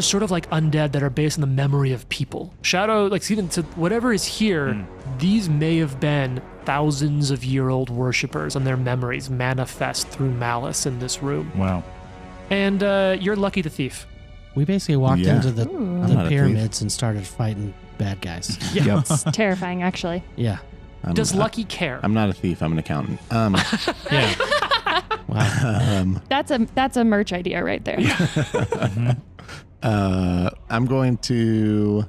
sort of like undead that are based on the memory of people. Shadow, like even to whatever is here, these may have been thousands of year old worshippers, and their memories manifest through malice in this room. Wow. And you're Lucky the Thief. We basically walked Yeah. into the, Ooh. I'm the not a pyramids and started fighting bad guys. Yeah. It's terrifying, actually. Yeah. Does Lucky care? I'm not a thief. I'm an accountant. Yeah. Wow. That's a merch idea right there. I'm going to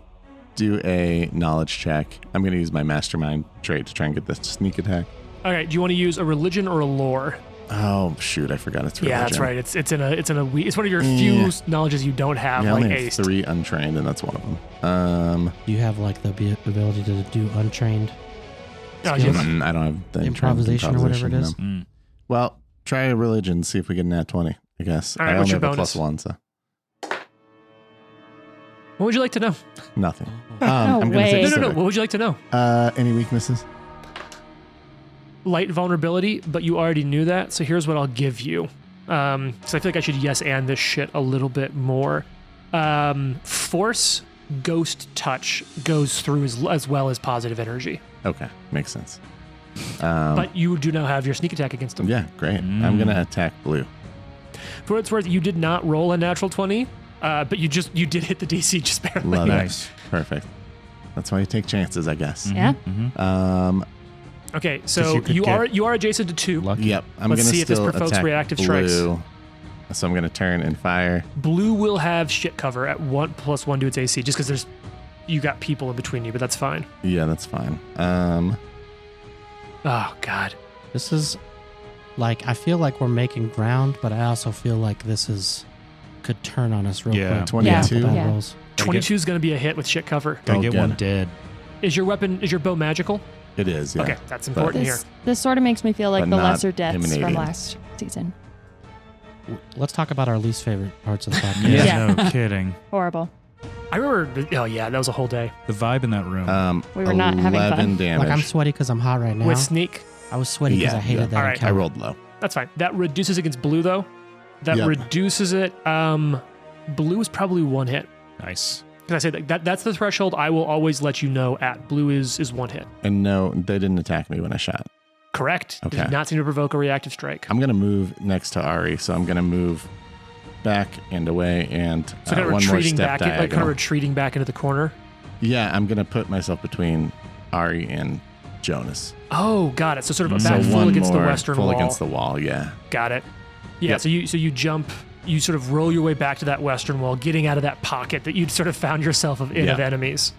do a knowledge check. I'm going to use my mastermind trait to try and get this sneak attack. All right. Do you want to use a religion or a lore? Oh shoot! I forgot it's religion. Yeah, that's right. It's one of your few Yeah. knowledges you don't have, Yeah, I like only have ace. 3 untrained, and that's one of them. Do you have like the ability to do untrained Oh, skills? yeah. I don't have the Improvisation or whatever it is? no. Mm. Well, try a religion. See if we get an nat 20. I guess. All right, I what's only your have a bonus? +1, so What would you like to know? nothing. No I'm gonna way. say No. civic. What would you like to know? Any weaknesses? Light vulnerability, but you already knew that. So here's what I'll give you. So I feel like I should yes and this shit a little bit more. Force, ghost touch goes through as well as positive energy. Okay, makes sense. But you do now have your sneak attack against them. Yeah, great. I'm gonna attack blue. For what it's worth, you did not roll a natural 20, but you did hit the DC just barely. Love Nice. it. Perfect. That's why you take chances, I guess. Yeah. Okay, so you could you are adjacent to 2. Lucky. Yep. I'm Let's gonna see if this still provokes attack reactive strikes. blue. So I'm gonna turn and fire. Blue will have shit cover at 1+1 to its AC, just because you got people in between you, but that's fine. Yeah, that's fine. Oh God. This is like, I feel like we're making ground, but I also feel like could turn on us real Yeah. quick. 22. Bad Yeah. rolls. 22 is going to be a hit with shit cover. Gotta Oh, get good. one dead. Is your bow magical? It is. Yeah. Okay, that's important here. This sort of makes me feel like But the not lesser deaths from emanating. last season. Let's talk about our least favorite parts of the podcast. Yeah, no kidding. Horrible. I remember, oh yeah, that was a whole day. The vibe in that room. We were not having 11 fun. damage. Like, I'm sweaty because I'm hot right now. With sneak, I was sweaty because Yeah, I hated yeah. that All right. encounter. I rolled low. that's fine. That reduces against blue though. That Yep. reduces it. Blue is probably 1 hit. Nice. Because I say that's the threshold I will always let you know at. Blue is 1 hit. And no, they didn't attack me when I shot. Correct. It Okay. did not seem to provoke a reactive strike. I'm gonna move next to Ari, so I'm gonna move back and away and So kind of one more retreating step back, kind of diagonal. retreating back into the corner. Yeah, I'm gonna put myself between Ari and Jonas. Oh, got it. So sort of a So back full one against the more western full wall. against the wall. Yeah. Got it. Yeah. Yep. So you jump. You sort of roll your way back to that western wall, getting out of that pocket that you'd sort of found yourself of Yeah. enemies.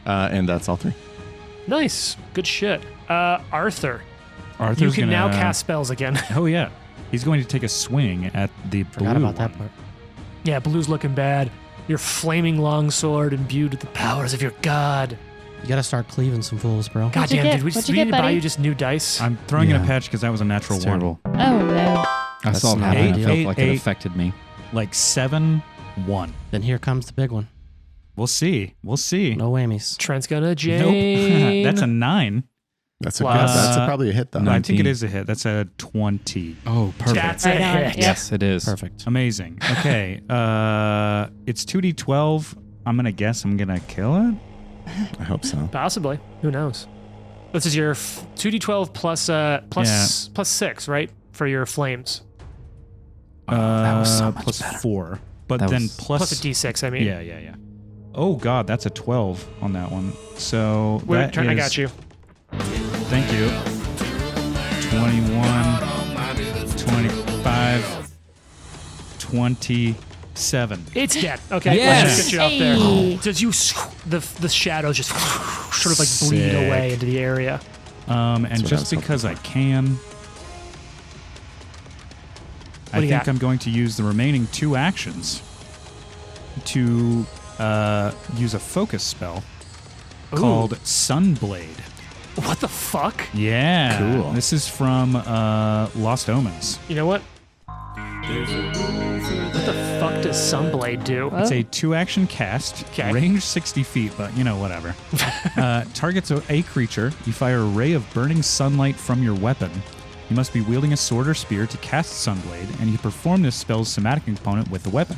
And that's all 3. Nice. Good shit. Arthur, Arthur's you can gonna, now cast spells again. Oh yeah, he's going to take a swing at the Forgot blue about that one. part. Yeah, blue's looking bad. Your flaming longsword imbued with the powers of your god. You got to start cleaving some fools, bro. God What'd you damn, get? did we, What'd do you we get, need to buy buddy? you just new dice? I'm throwing in Yeah. a patch because that was a natural It's one. terrible. Oh no. I saw not that and I ideal. felt like it Eight. affected me. Like 7-1. Then here comes the big one. We'll see. We'll see. No whammies. Trent's gonna Jane. Nope. That's a 9. That's a Plus- good. That's probably a hit though. No, I think 19. it is a hit. That's a 20. Oh, perfect. That's a Right on. hit. Yeah. Yes, it is. Perfect. Amazing. Okay. It's 2d12. I'm gonna guess I'm gonna kill it. I hope so. Possibly. Who knows? This is your 2d12 plus 6, right? For your flames. that was so much plus better. 4. But That then was- Plus a d6, I mean. Yeah. Oh God, that's a 12 on that one. So Wait, that turn, I is- got you. Thank you. 21, 25, 27. It's dead. Okay, Yes. let's just get you out there. Hey. So as you, the shadows just sort of like bleed Sick. away into the area. And what I just was because I can, I do you think got? I'm going to use the remaining 2 actions to use a focus spell called Sunblade. What the fuck? Yeah. Cool. This is from Lost Omens. You know what? What the fuck does Sunblade do? What? It's a 2-action cast, Okay. range 60 feet, but whatever. Targets a creature. You fire a ray of burning sunlight from your weapon. You must be wielding a sword or spear to cast Sunblade, and you perform this spell's somatic component with the weapon.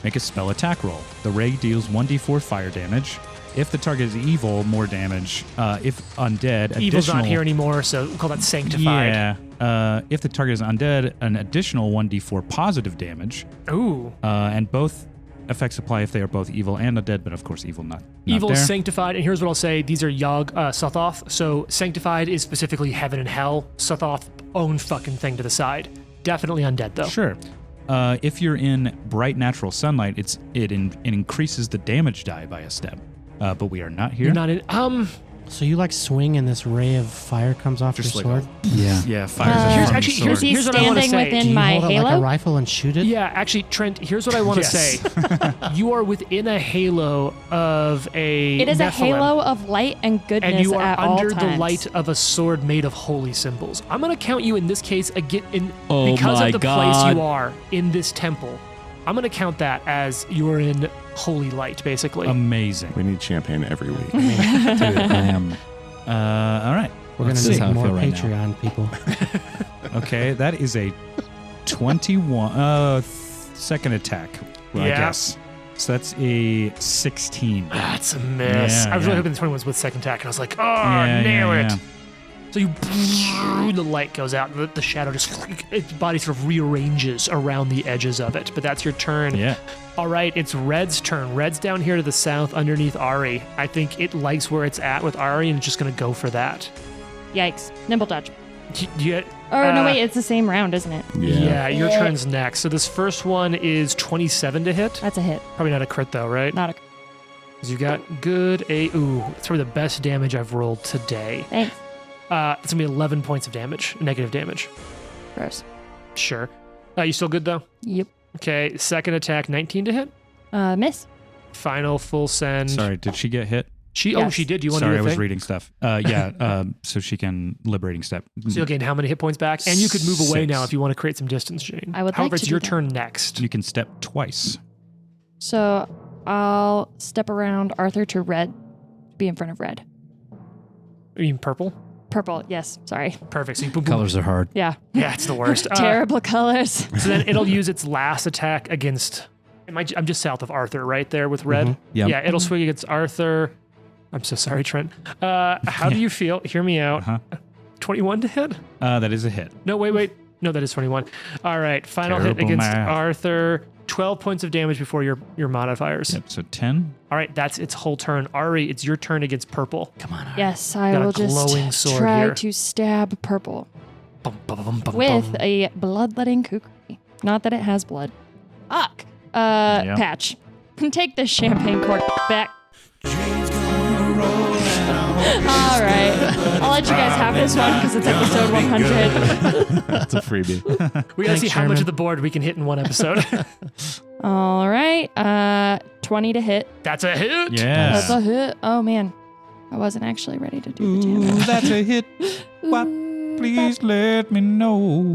Make a spell attack roll. The ray deals 1d4 fire damage. If the target is evil, more damage. If undead, Evil's additional... not here anymore, so we'll call that sanctified. Yeah. If the target is undead, an additional 1d4 positive damage. Ooh. And both effects apply if they are both evil and undead, but of course evil not Evil there. is sanctified, and here's what I'll say. These are Yog Sothoth, so sanctified is specifically heaven and hell. Sothoth, own fucking thing to the side. Definitely undead, though. Sure. If you're in bright natural sunlight, it increases the damage die by a step. But we are not here. You're not in... So you like swing and this ray of fire comes off Just your like sword? Yeah. Yeah, fires Here's- from the actually, sword. Is he Here's what I wanna standing say. within Do you my hold it like a halo? rifle and shoot it? Yeah, actually, Trent, here's what I want to Yes. say. You are within a halo of a It is a Nephilim, halo of light and goodness and you are at all under times. the light of a sword made of holy symbols. I'm going to count you in this case again, Oh because my of the place God. you are in this temple. I'm going to count that as you're in holy light, basically. Amazing. We need champagne every week. Dude, I am. All right. We're going Let's to see. need how I more feel right now. Patreon people. Okay, that is a 21 second attack, I Yeah. guess. So that's a 16. That's a miss. Yeah, I was really yeah. hoping the 21 was with second attack, and I was like, oh, nail it. So you, the light goes out, and the shadow just, its body sort of rearranges around the edges of it. But that's your turn. Yeah. All right, it's Red's turn. Red's down here to the south underneath Ari. I think it likes where it's at with Ari, and it's just going to go for that. Yikes. Nimble dodge. Yeah, Oh, no, wait. It's the same round, isn't it? yeah, your turn's next. So this first one is 27 to hit. That's a hit. Probably not a crit, though, right? Not a... Because you got good ooh, it's probably the best damage I've rolled today. Thanks. It's going to be 11 points of damage, negative damage. Gross. Sure. You still good, though? Yep. Okay, second attack, 19 to hit. Miss. Final full send. Sorry, did she get hit? Oh, Yes. she did. Do you want Sorry, to I do a was thing? reading stuff. Yeah, so she can liberating step. So you'll gain how many hit points back? And you could move away 6. now if you want to create some distance, Jane. I would like However, to it's do your that. turn next. You can step twice. So I'll step around Arthur to red. Be in front of red. You mean purple? Purple. Yes. Sorry. Perfect. So you boom, boom. Colors are hard. Yeah. Yeah, it's the worst. Terrible colors. So then it'll use its last attack against... I'm just south of Arthur, right there with red. Yep. Yeah, it'll swing against Arthur. I'm so sorry, Trent. How do you feel? Hear me out. Uh-huh. 21 to hit? That is a hit. No, wait. No, that is 21. All right, final hit Terrible against math. Arthur. 12 points of damage before your modifiers. Yep, so 10. All right, that's its whole turn. Ari, it's your turn against purple. Come on. Yes, I Got a will glowing just sword try here. to stab purple Bum, bum, bum, bum, with bum. a bloodletting kukri. Not that it has blood. Fuck. Yeah. Patch. Take this champagne cork back. All right. I'll let you guys have this one because it's episode 100. That's a freebie. We gotta Thanks, see how much Sherman. of the board we can hit in one episode. All right. 20 to hit. That's a hit. Yeah. That's a hit. Oh, man. I wasn't actually ready to do the Ooh, damage. that's a hit. What? Ooh, Please let me know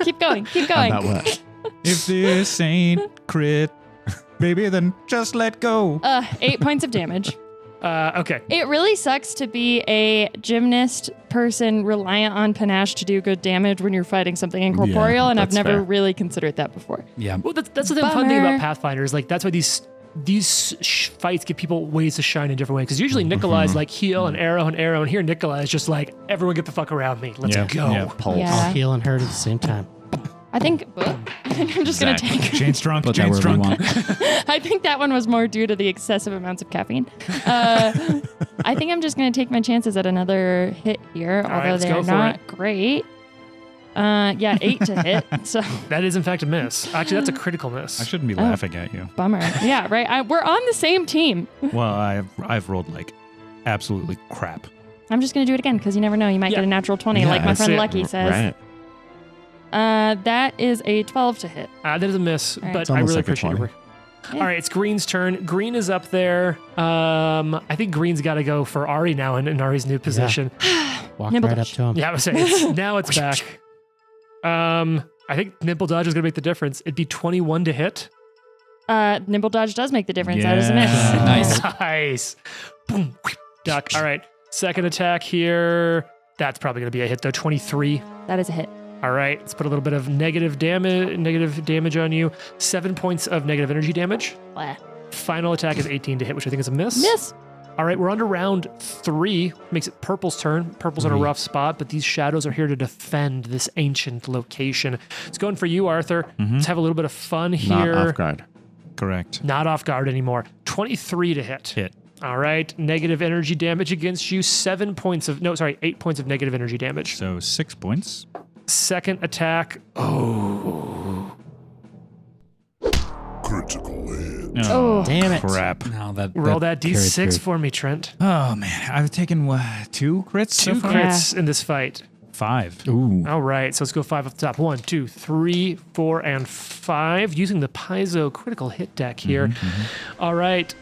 Keep going. Keep going. About what? if this ain't crit. Baby, then just let go. 8 points of damage. Okay. It really sucks to be a gymnast person reliant on panache to do good damage when you're fighting something incorporeal, and I've that's never fair. really considered that before. Yeah. Well, that's the fun thing about Bummer. Pathfinder is like that's why these these fights give people ways to shine in different ways. Because usually Nikolai's like heal and arrow, and here Nikolai is just like, everyone get the fuck around me. Let's go. Yeah. Pulse. Yeah. I'll heal and hurt at the same time. I think I'm just going to take. Jane's drunk. Put that Jane's wherever you drunk. want. I think that one was more due to the excessive amounts of caffeine. I think I'm just going to take my chances at another hit here, right, although let's they're go for not great. 8 to hit. So That is in fact a miss. Actually, that's a critical miss. I shouldn't be laughing at you. bummer. Yeah, right. We're on the same team. Well, I've rolled like absolutely crap. I'm just going to do it again because you never know. You might Yeah. get a natural 20, Yeah, like my that's friend it. Lucky says. Right. That is a 12 to hit. That is a miss, right. but It's I almost really like a appreciate your 20. work. Yeah. All right, it's Green's turn. Green is up there. I think Green's got to go for Ari now in Ari's new position. Walk Nimble right up dodge. to him. Yeah, I would say now it's back. I think Nimble Dodge is going to make the difference. It'd be 21 to hit. Nimble dodge does make the difference. That is a miss. Yeah. Nice. Nice. Boom. Duck. All right. Second attack here. That's probably going to be a hit though. 23. That is a hit. All right. Let's put a little bit of negative damage on you. 7 points of negative energy damage. Blah. Final attack is 18 to hit, which I think is a miss. Miss. All right, we're on to round 3. Makes it Purple's turn. Purple's in a rough spot, but these shadows are here to defend this ancient location. It's going for you, Arthur. Let's have a little bit of fun Not here. off guard. Correct. Not off guard anymore. 23 to hit. Hit. All right, negative energy damage against you. 8 points of negative energy damage. So 6 points. Second attack. Critical hit. Oh. Damn it. Crap. No, that Roll that carried D6 through. for me, Trent. Oh man, I've taken 2 crits. so 2 far? crits in this fight. 5. Ooh. All right, so let's go 5 off the top. 1, 2, 3, 4, and 5. Using the Paizo critical hit deck here. All right.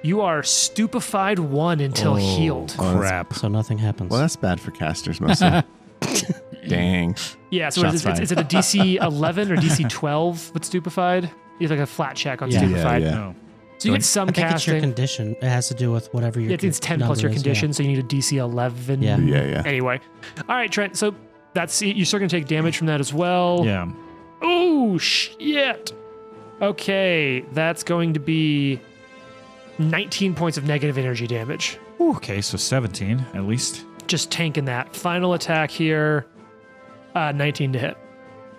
You are stupefied 1 until healed. Oh, that's- Crap. So nothing happens. Well, that's bad for casters mostly. Dang. Yeah, so Shots is fired. it a DC 11 or DC 12 with stupefied? You have like a flat check on Yeah. stupefied. Yeah. No. So you get some I think it's your casting. condition. It has to do with whatever your Yeah, I think it's 10 plus your number is, condition, so you need a DC 11. Yeah. Yeah. Anyway. All right, Trent. So that's you're still going to take damage from that as well. Yeah. Oh, shit. Okay, that's going to be 19 points of negative energy damage. Ooh, okay, so 17 at least. Just tanking that. Final attack here. 19 to hit.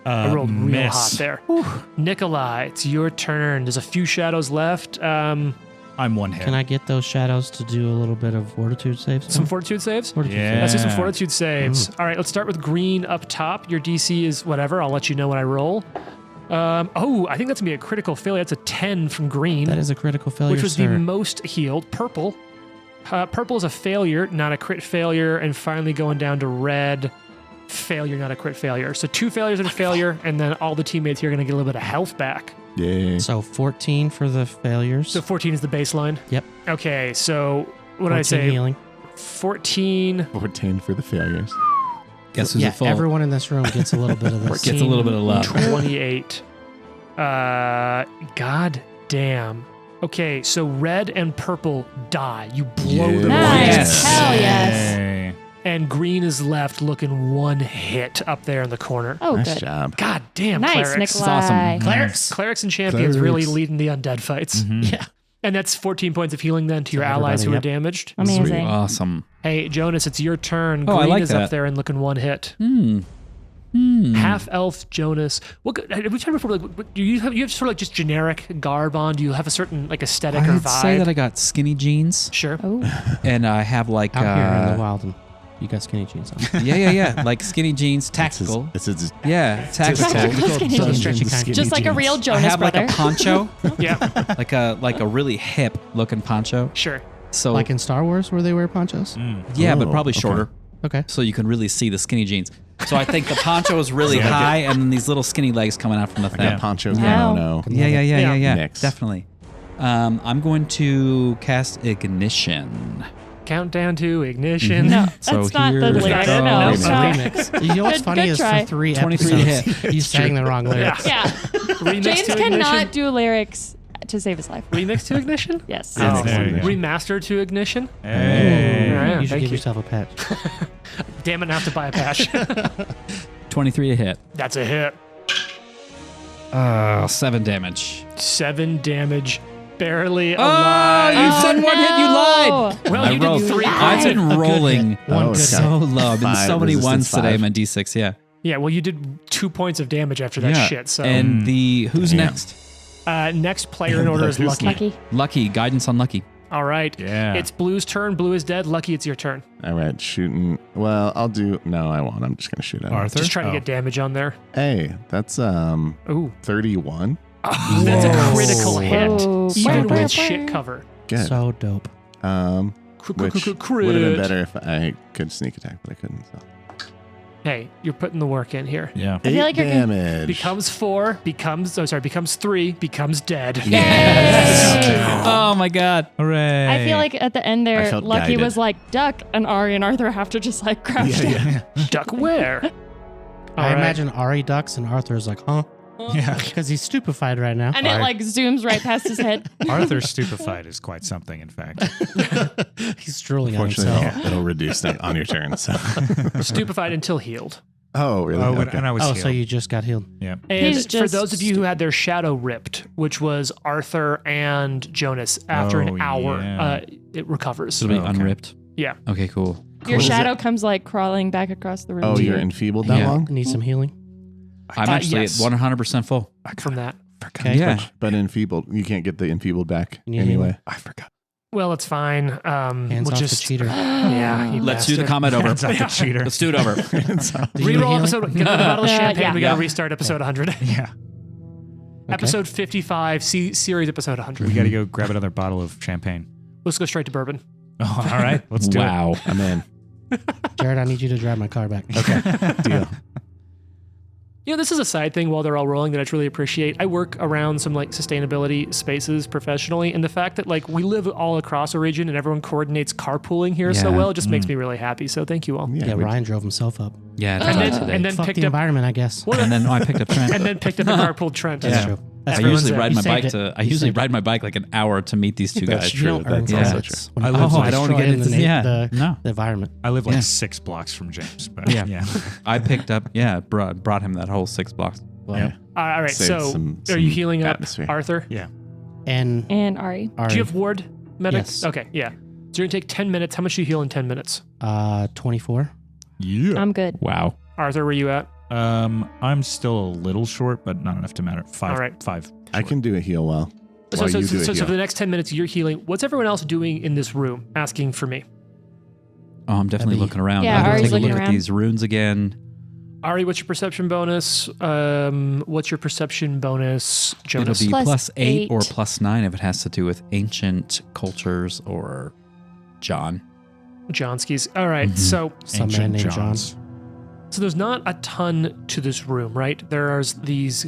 I rolled real miss. hot there. Nikolai, it's your turn. There's a few shadows left. I'm 1 hit. Can I get those shadows to do a little bit of fortitude saves? Some fortitude saves? Fortitude Yeah. Let's do some Yeah. fortitude saves. All right, let's start with green up top. Your DC is whatever. I'll let you know when I roll. I think that's going to be a critical failure. That's a 10 from green, That is a critical failure, which was sir. the most healed. Purple. Purple is a failure, not a crit failure. And finally going down to red. Failure, not a crit failure. So 2 failures and a failure, and then all the teammates here are going to get a little bit of health back. Yay. So 14 for the failures. So 14 is the baseline. Yep. Okay, so what did I 14 say? healing. 14. 14 for the failures. Guess who's Yeah, at fault? everyone in this room gets a little bit of this. Gets a little bit of love. 28. God damn. Okay, so red and purple die. You blow them away. Nice. Yes. Hell yes. Yay. And green is left looking 1 hit up there in the corner. Oh, Nice good. job. God damn, Nice, clerics. Nikolai. awesome. Clerics and champions Clerics. really leading the undead fights. Yeah. And that's 14 points of healing then to your Everybody, allies who are yep. damaged. Amazing. Awesome. Hey, Jonas, it's your turn. Oh, I Green like is up that. there and looking 1 hit. Hmm. Half elf Jonas. Have we tried before? Like, do you have sort of like just generic garb on? Do you have a certain like aesthetic or I'd vibe? say that I got skinny jeans, Sure. Oh, and I have like Out here in the wild, and you got skinny jeans on. yeah, like skinny jeans, tactical. It's his Yeah, tactical. Skinny So jeans. stretchy kind. Just like a real I Jonas have brother. like a poncho, Yeah. like a really hip looking poncho. Sure. So Like in Star Wars where they wear ponchos? yeah, but Oh, probably okay. shorter, Okay. so you can really see the skinny jeans. So I think the poncho is really high, and then these little skinny legs coming out from the I thing. got poncho Wow. kimono. Yeah, Mix. definitely. I'm going to cast ignition. Countdown to ignition. No, that's So not the here we lyric. go. No, Remix. no. Remix. You know what's Good- funny good is try. for 3 23 to episodes, you sang the wrong lyrics. Yeah. Remix James to cannot ignition. do lyrics to save his life. Remix to ignition. Yes. Oh, there you go. remaster to ignition. Hey. All right, You should thank give you. yourself a patch. Damn it, I have to buy a patch. 23 to hit. That's a hit. 7 damage. 7 damage. barely Oh, alive. you said one hit. You lied. Well, I you rolled did 3 I've points. been rolling One good so low. I've been so many Resistance ones today. 5. My D6, yeah. Yeah, well, you did 2 points of damage after that yeah. shit. So And who's Damn. next? next player in order is Who's Lucky. Lucky. Lucky. Guidance on Lucky. All right. Yeah. It's Blue's turn. Blue is dead. Lucky, it's your turn. All right, shooting. Well, I'll do. No, I won't. I'm just gonna shoot at him. Arthur. Just trying to get damage on there. Hey, that's Ooh. 31. That's a critical hit. Whoa. Even Wah, wah, with shit wah. cover. Good. So dope. Which Crit. would have been better if I could sneak attack, but I couldn't. So. Hey, you're putting the work in here. Yeah. I feel like you're gonna- damage. Becomes 4, becomes 3, becomes dead. Yes. Oh my God. Hooray. I feel like at the end I there, felt Lucky guided. was like duck, and Ari and Arthur have to just like crouch down. Duck where? I All right. imagine Ari ducks and Arthur's like, huh? Yeah. Because he's stupefied right now. And it like zooms right past his head. Arthur stupefied is quite something, in fact. He's drooling on Fortunately, himself. it'll reduce that on your turn. So. Stupefied until healed. Oh, really? Oh, Okay. and I was Oh, healed. so you just got healed. Yeah. And He's for just those of you who had their shadow ripped, which was Arthur and Jonas, after an Oh, hour, yeah. it recovers. So it'll be Okay. unripped. Yeah. Okay, cool. Your Cool. shadow comes like crawling back across the room. Oh, to you're you. enfeebled that Yeah. long? Need some healing. I'm actually yes. at 100% full. From that. Okay. Yeah. But enfeebled, you can't get the enfeebled back Can you anyway. I forgot. Well, it's fine. Hands We'll off just the cheater. Yeah. you Let's do the bastard. comment over. Hands off the cheater. Let's do it over. Do you need Reroll healing? episode. Get another bottle of champagne. yeah. We got to Yeah. restart episode 100. Yeah. Episode 55, series episode 100. We got to go grab another bottle of champagne. Let's go straight to bourbon. Oh, all right. Let's do Wow. I'm in. Jared, I need you to drive my car back. Okay, deal. You know, this is a side thing while they're all rolling that I truly appreciate. I work around some like sustainability spaces professionally, and the fact that like we live all across a region and everyone coordinates carpooling here so Yeah. well just makes me really happy. So thank you all. Yeah, we- Ryan drove himself up. Yeah. And it's then, today. and then Fuck picked the up environment, I guess. And then I picked up Trent. and then picked up a carpool Trent. That's Yeah. true. I Everyone's usually there. ride You my saved bike it. to. I You usually saved it. ride my bike like an hour to meet these two That's guys. true. You don't earn That's Yeah. also credits true. when I it live comes to like- I don't wanna get destroying into- the, yeah. the, No. the environment. I live like Yeah. 6 blocks from James, but Yeah. yeah. I picked up. Yeah, brought him that whole 6 blocks. Well, Yeah. All right, Saved so some are you healing up, atmosphere. Arthur? And And Ari. Ari, Do you have ward medic? Yes. Okay, yeah. So you're gonna take 10 minutes. How much do you heal in 10 minutes? 24. Yeah. I'm good. Wow. Arthur, where you at? I'm still a little short, but not enough to matter. 5. All right. 5. I can do a heal well. So, While so, you so, do a so, so heal. for the next 10 minutes, you're healing. What's everyone else doing in this room asking for me? Oh, I'm definitely That'd be- looking around. Yeah, I'm gonna Ari's take a look looking at around. these runes again. Ari, what's your perception bonus? What's your perception bonus, Jonas? It'll be Plus +8 or eight. +9 if it has to do with ancient cultures or John. Johnskis. All right, Mhm. so Some man named John. there's not a ton to this room, right? There are these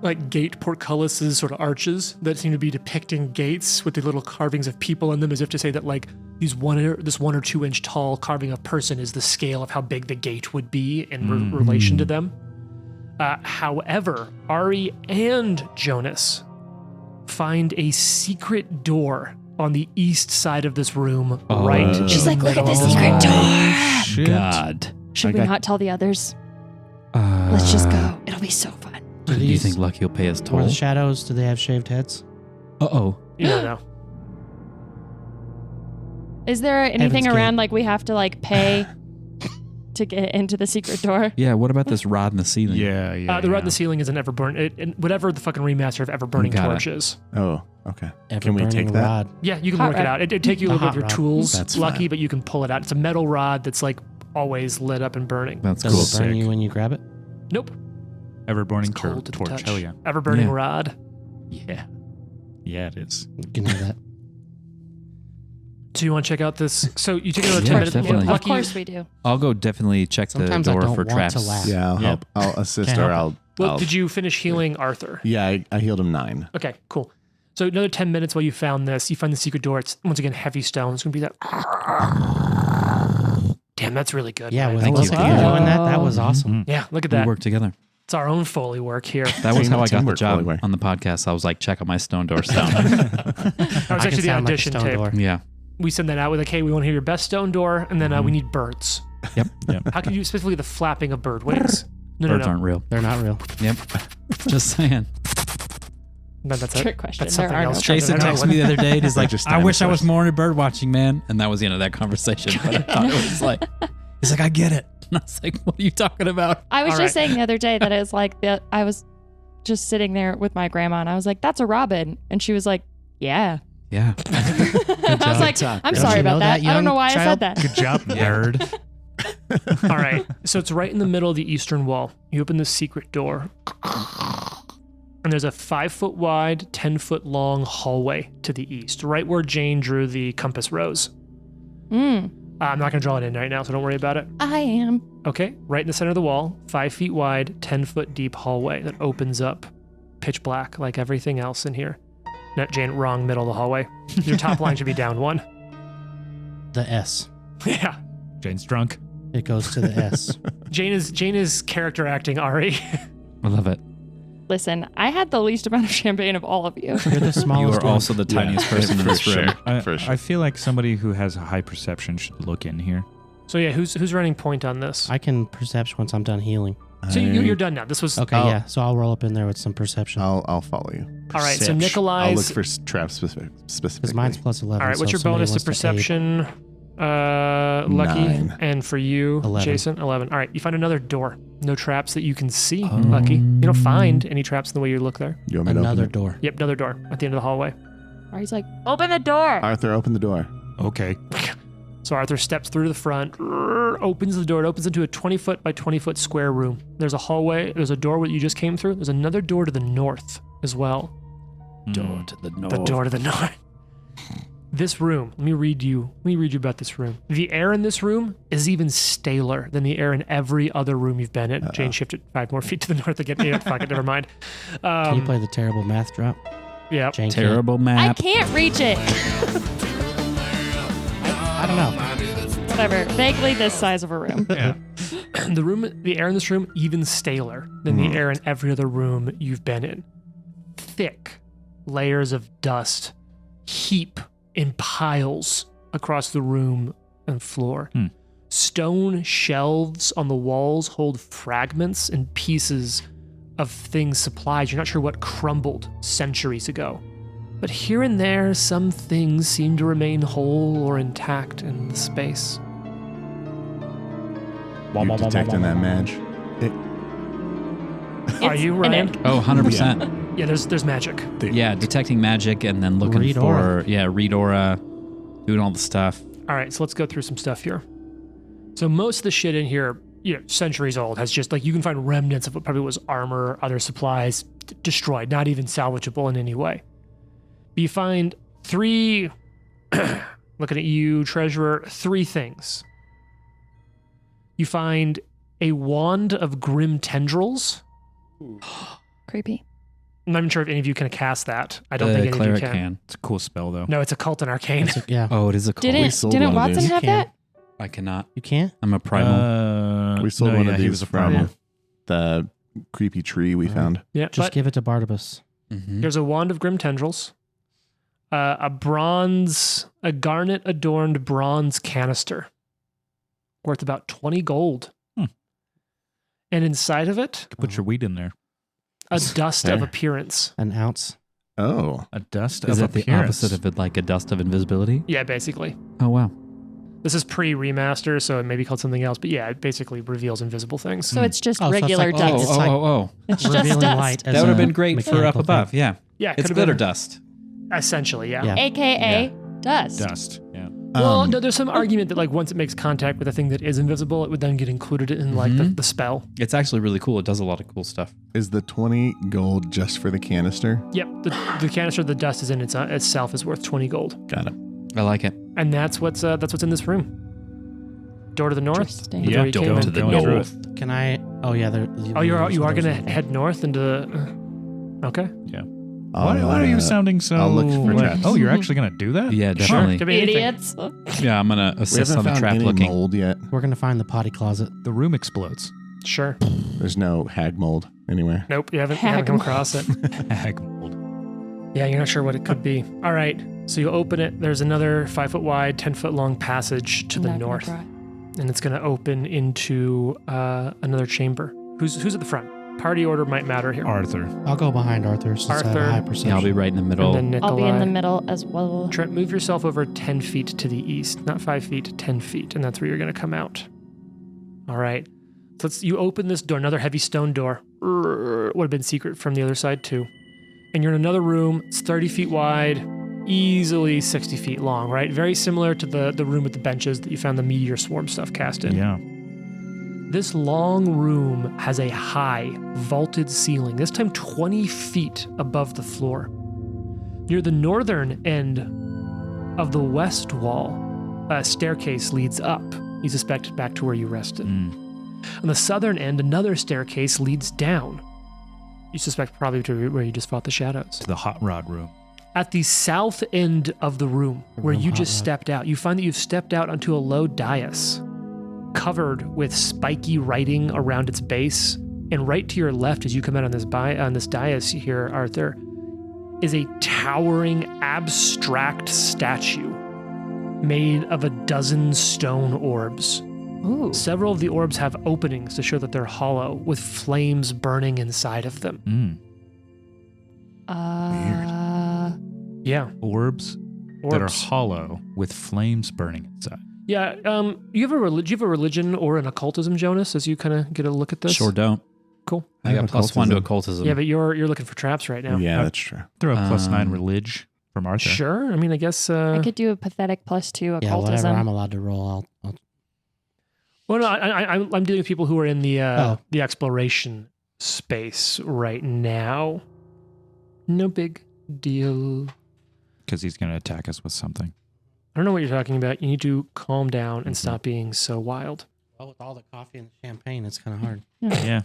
like gate portcullises, sort of arches that seem to be depicting gates with the little carvings of people in them, as if to say that like this 1 or 2 inch tall carving of person is the scale of how big the gate would be in relation to them. However, Ari and Jonas find a secret door on the east side of this room, right? in She's the like, look at the middle. secret door. Shit. God. Should we Okay. not tell the others? Let's just go. It'll be so fun. Do you these- think Lucky will pay his Or toll? the shadows, do they have shaved heads? Uh-oh. You don't know. Is there anything Heaven's around Gate. like we have to like pay to get into the secret door? Yeah, what about this rod in the ceiling? Yeah, yeah. The rod in yeah. the ceiling is an ever burn. Whatever the fucking remaster of Ever Burning Got it. Torch is. Oh, okay. Ever Can we take burning that? rod. Yeah, you can Hot work it rod. out. It'd take you a The little bit hot of your rod. tools, That's Lucky, fine. but you can pull it out. It's a metal rod that's like always lit up and burning. That's Does cool. it burn Sick. you when you grab it? Nope. Ever-burning It's cold to the torch. touch. Hell yeah. Ever burning Yeah. rod. Yeah. Yeah, it is. You can do that. So you want to check out this? So you take another Yeah, 10 minutes. definitely. Of Lucky, course we do. I'll go definitely check Sometimes the I door don't for want to traps. laugh. Yeah, I'll Yeah. help. I'll assist Can't her. help well, did you finish healing Arthur? Yeah, I healed him 9. Okay, cool. So another 10 minutes while you found this, you find the secret door. It's once again heavy stone. It's gonna be that. Damn, that's really good. Yeah, man. with Thank Lucky you. doing that was awesome. Yeah, look at We that. work together. It's our own Foley work here. That was how I got the Teamwork, job Foley. on the podcast. I was like, check out my stone door sound. That was I can actually the sound like a audition stone tape. door. Yeah. We send that out with like, hey, we want to hear your best stone door, and then we need birds. Yep. How can you specifically the flapping of bird wings? No, Birds no, no. aren't real. They're not real. Yep. Just saying. No, that's Trick question. That's There something are else. no Jason Jason texted me the other day. He's like, just I wish I was dinosaurs. more into bird watching, man. And that was the end of that conversation. But I thought it was like, he's like, I get it. And I was like, what are you talking about? I was All just right. saying the other day that it was like I was just sitting there with my grandma and I was like, that's a robin. And she was like, yeah. Yeah. I was like, talk. I'm Don't sorry you about know that. that, I don't know young why I child? said that. Good job, nerd. All right. So it's right in the middle of the eastern wall. You open the secret door. And there's a 5-foot wide, 10-foot long hallway to the east, right where Jane drew the compass rose. Mm, I'm not going to draw it in right now, so don't worry about it. I am. Okay, right in the center of the wall, 5 feet wide, 10-foot deep hallway that opens up, pitch black like everything else in here. No, Jane, wrong middle of the hallway. Your top line should be down 1. The S. Yeah. Jane's drunk. It goes to the S. Jane is character acting Ari. I love it. Listen, I had the least amount of champagne of all of you. You're the You smallest are one. also the tiniest person in for this room. sure. For sure. I feel like somebody who has a high perception should look in here. So yeah, who's running point on this? I can perception once I'm done healing. So you're done now. This was Okay, I'll- yeah. So I'll roll up in there with some perception. I'll follow you. all right. So Perception. Nikolai's. I'll look for traps Because specifically. mine's plus 11. all right. What's so your if somebody bonus to wants aid- perception? Lucky, 9. and for you, 11. Jason, 11. All right. You find another door. No traps that you can see. Oh. Lucky. You don't find any traps in the way you look there. You want me to Another open door. Yep. Another door at the end of the hallway. Ari's like, open the door. it? Arthur, open the door. Okay. So Arthur steps through the front, opens the door. It opens into a 20-foot by 20-foot square room. There's a hallway. There's a door where you just came through. There's another door to the north as well. Door to the north. The door to the north. This room, let me read you about this room. The air in this room is even staler than the air in every other room you've been in. Jane shifted 5 more feet to the north again. Yeah, fuck it, never mind. Can you play the terrible math drop? Yeah. Jane can't. Terrible I map. can't reach it. I don't know. Whatever. Vaguely this size of a room. Yeah. The air in this room even staler than the air in every other room you've been in. Thick layers of dust heap in piles across the room and floor. Stone shelves on the walls hold fragments and pieces of things supplied. You're not sure what crumbled centuries ago. But here and there, some things seem to remain whole or intact in the space. You're detecting that, Madge? Are It's you, an Ryan? ick. Oh, 100%. Yeah, there's magic. Yeah, detecting magic and then looking Read for, aura. read aura, doing all the stuff. All right, so let's go through some stuff here. So most of the shit in here, centuries old, has just like you can find remnants of what probably was armor, other supplies destroyed, not even salvageable in any way. But you find 3, looking at you, treasurer, 3 things. You find a wand of grim tendrils. Creepy. I'm not even sure if any of you can cast that. I don't The think any of cleric you can. can. It's a cool spell, though. No, it's a cult and arcane. Yeah. Oh, it is a cult. Didn't sold didn't one of Watson these. have You can. that? I cannot. You can't? I'm a primal. We sold no, one yeah, of he these was a from primal. the creepy tree we found. Yeah, Just but give it to Barnabas. Mhm. there's a wand of grim tendrils, a garnet adorned bronze canister worth about 20 gold. And inside of it, Put your weed in there. a dust of Fair. appearance. An ounce. Oh, A dust Is of that the appearance. opposite of it, like a dust of invisibility? Yeah, basically. Oh, wow. This is pre-remaster, so it may be called something else, but yeah, it basically reveals invisible things. So it's just Oh, so it's regular like- dust. It's like- It's just Revealing dust. light. as That would have a been great for up mechanical above. thing. Yeah. Yeah, it It's could've glitter been- dust. Essentially, yeah. Yeah. AKA dust. Dust. Yeah. Well, no, there's some argument that like once it makes contact with a thing that is invisible, it would then get included in like the spell. It's actually really cool. It does a lot of cool stuff. is the 20 gold just for the canister? Yep, the canister the dust is in itself is worth 20 gold. Got it. I like it. And that's what's in this room. Door to the north. Interesting. The Yeah, door you door came to in. the north. Can I? Oh, yeah. There, Oh, you are gonna head north into the. Okay. Why are you sounding so? I'll look for like- traps. Oh, you're actually gonna do that? Yeah, definitely. Could be anything. Idiots. Yeah, I'm going to We assist haven't on the found trap any looking. mold yet. We're going to find the potty closet. The room explodes. Sure. There's no hag mold anywhere. Nope. You haven't come Hag across it. Hag mold. Yeah, you're not sure what it could be. All right. So you open it. There's another 5-foot wide, 10-foot long passage to the Not gonna north, cry. and it's going to open into another chamber. Who's at the front? Party order might matter here. Arthur. I'll go behind Arthur since I have Arthur. a high perception. Yeah, I'll be right in the middle. And then I'll be in the Nikolai. middle as well. Trent, move yourself over 10 feet to the east. Not 5 feet, 10 feet. And that's where you're going to come out. All right. So you open this door, another heavy stone door. Would have been secret from the other side too. And you're in another room. It's 30 feet wide, easily 60 feet long, right? Very similar to the room with the benches that you found the meteor swarm stuff cast in. Yeah. This long room has a high, vaulted ceiling, this time 20 feet above the floor. Near the northern end of the west wall, a staircase leads up, you suspect back to where you rested. On the southern end, another staircase leads down. You suspect probably to where you just fought the shadows. To the hot rod room. At the south end of the room, where room you hot just rod. stepped out, you find that you've stepped out onto a low dais, covered with spiky writing around its base. And right to your left, as you come out on this dais here, Arthur, is a towering, abstract statue made of a dozen stone orbs. Ooh. Several of the orbs have openings to show that they're hollow, with flames burning inside of them. Yeah, Orbs that are orbs. hollow with flames burning inside. Yeah, you have a religion or an occultism, Jonas, as you kind of get a look at this? Sure don't. Cool. I got +1 to occultism. Yeah, but you're looking for traps right now. Yeah, that's true. Throw a +9 Um, relig from Arthur. Sure. I mean, I guess. I could do a pathetic +2 Yeah, whatever occultism. I'm allowed to roll, I'll Well, no, I'm dealing with people who are in the Oh. the exploration space right now. No big deal. Because he's going to attack us with something. I don't know what you're talking about. You need to calm down and Mhm. stop being so wild. Well, with all the coffee and champagne, it's kind of hard. Yeah.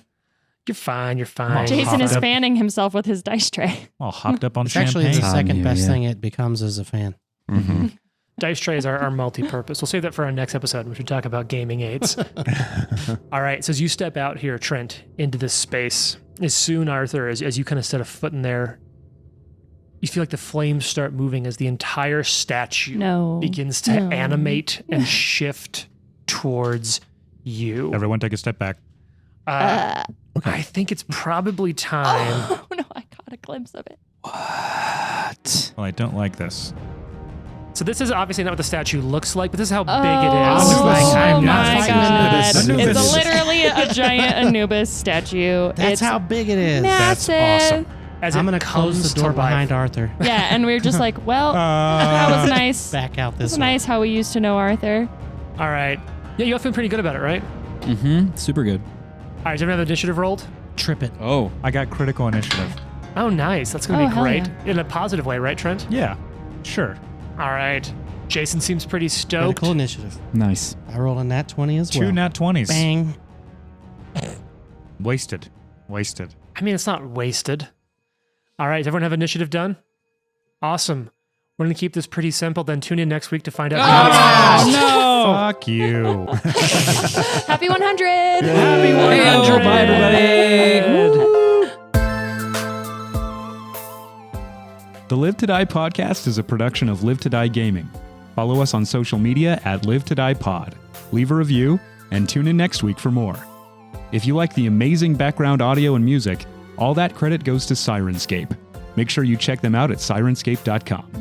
You're fine. You're fine. Jason is Hopped up. fanning himself with his dice tray. All hopped up on It's actually champagne. the on second you, best yeah. thing it becomes as a fan. Mm-hmm. Dice trays are multi-purpose. We'll save that for our next episode, which we talk about gaming aids. All right. So as you step out here, Trent, into this space, as soon, Arthur, as you kind of set a foot in there, you feel like the flames start moving as the entire statue No. begins to No. animate and shift towards you. Everyone take a step back. I think it's probably time. Oh no, I caught a glimpse of it. What? Well, I don't like this. So this is obviously not what the statue looks like, but this is how big Oh, it is. Oh, Like, I'm not my fighting god. Anubis. It's Anubis. literally a giant Anubis statue. That's it's how big it is. That's massive. awesome. as I'm it going to close comes the door to life. behind Arthur. Yeah, and we were just like, well, that was nice. Back out That's this way. nice how we used to know Arthur. All right. Yeah, you all feel pretty good about it, right? Mm-hmm. Super good. All right, does everyone have initiative rolled? Trip it. Oh. I got critical initiative. Oh, nice. That's going to Oh, be hell great. yeah. In a positive way, right, Trent? Yeah, sure. All right. Jason seems pretty stoked. Critical initiative. Nice. I rolled a nat 20 as well. Two nat 20s. Bang. Wasted. I mean, it's not wasted. All right, does everyone have initiative done? Awesome. We're going to keep this pretty simple, then tune in next week to find out how it's no! Fuck you. Happy 100! Happy 100! Bye, everybody. The Live to Die podcast is a production of Live to Die Gaming. Follow us on social media at Live to Die Pod. Leave a review and tune in next week for more. If you like the amazing background audio and music, all that credit goes to Syrinscape. Make sure you check them out at Syrinscape.com.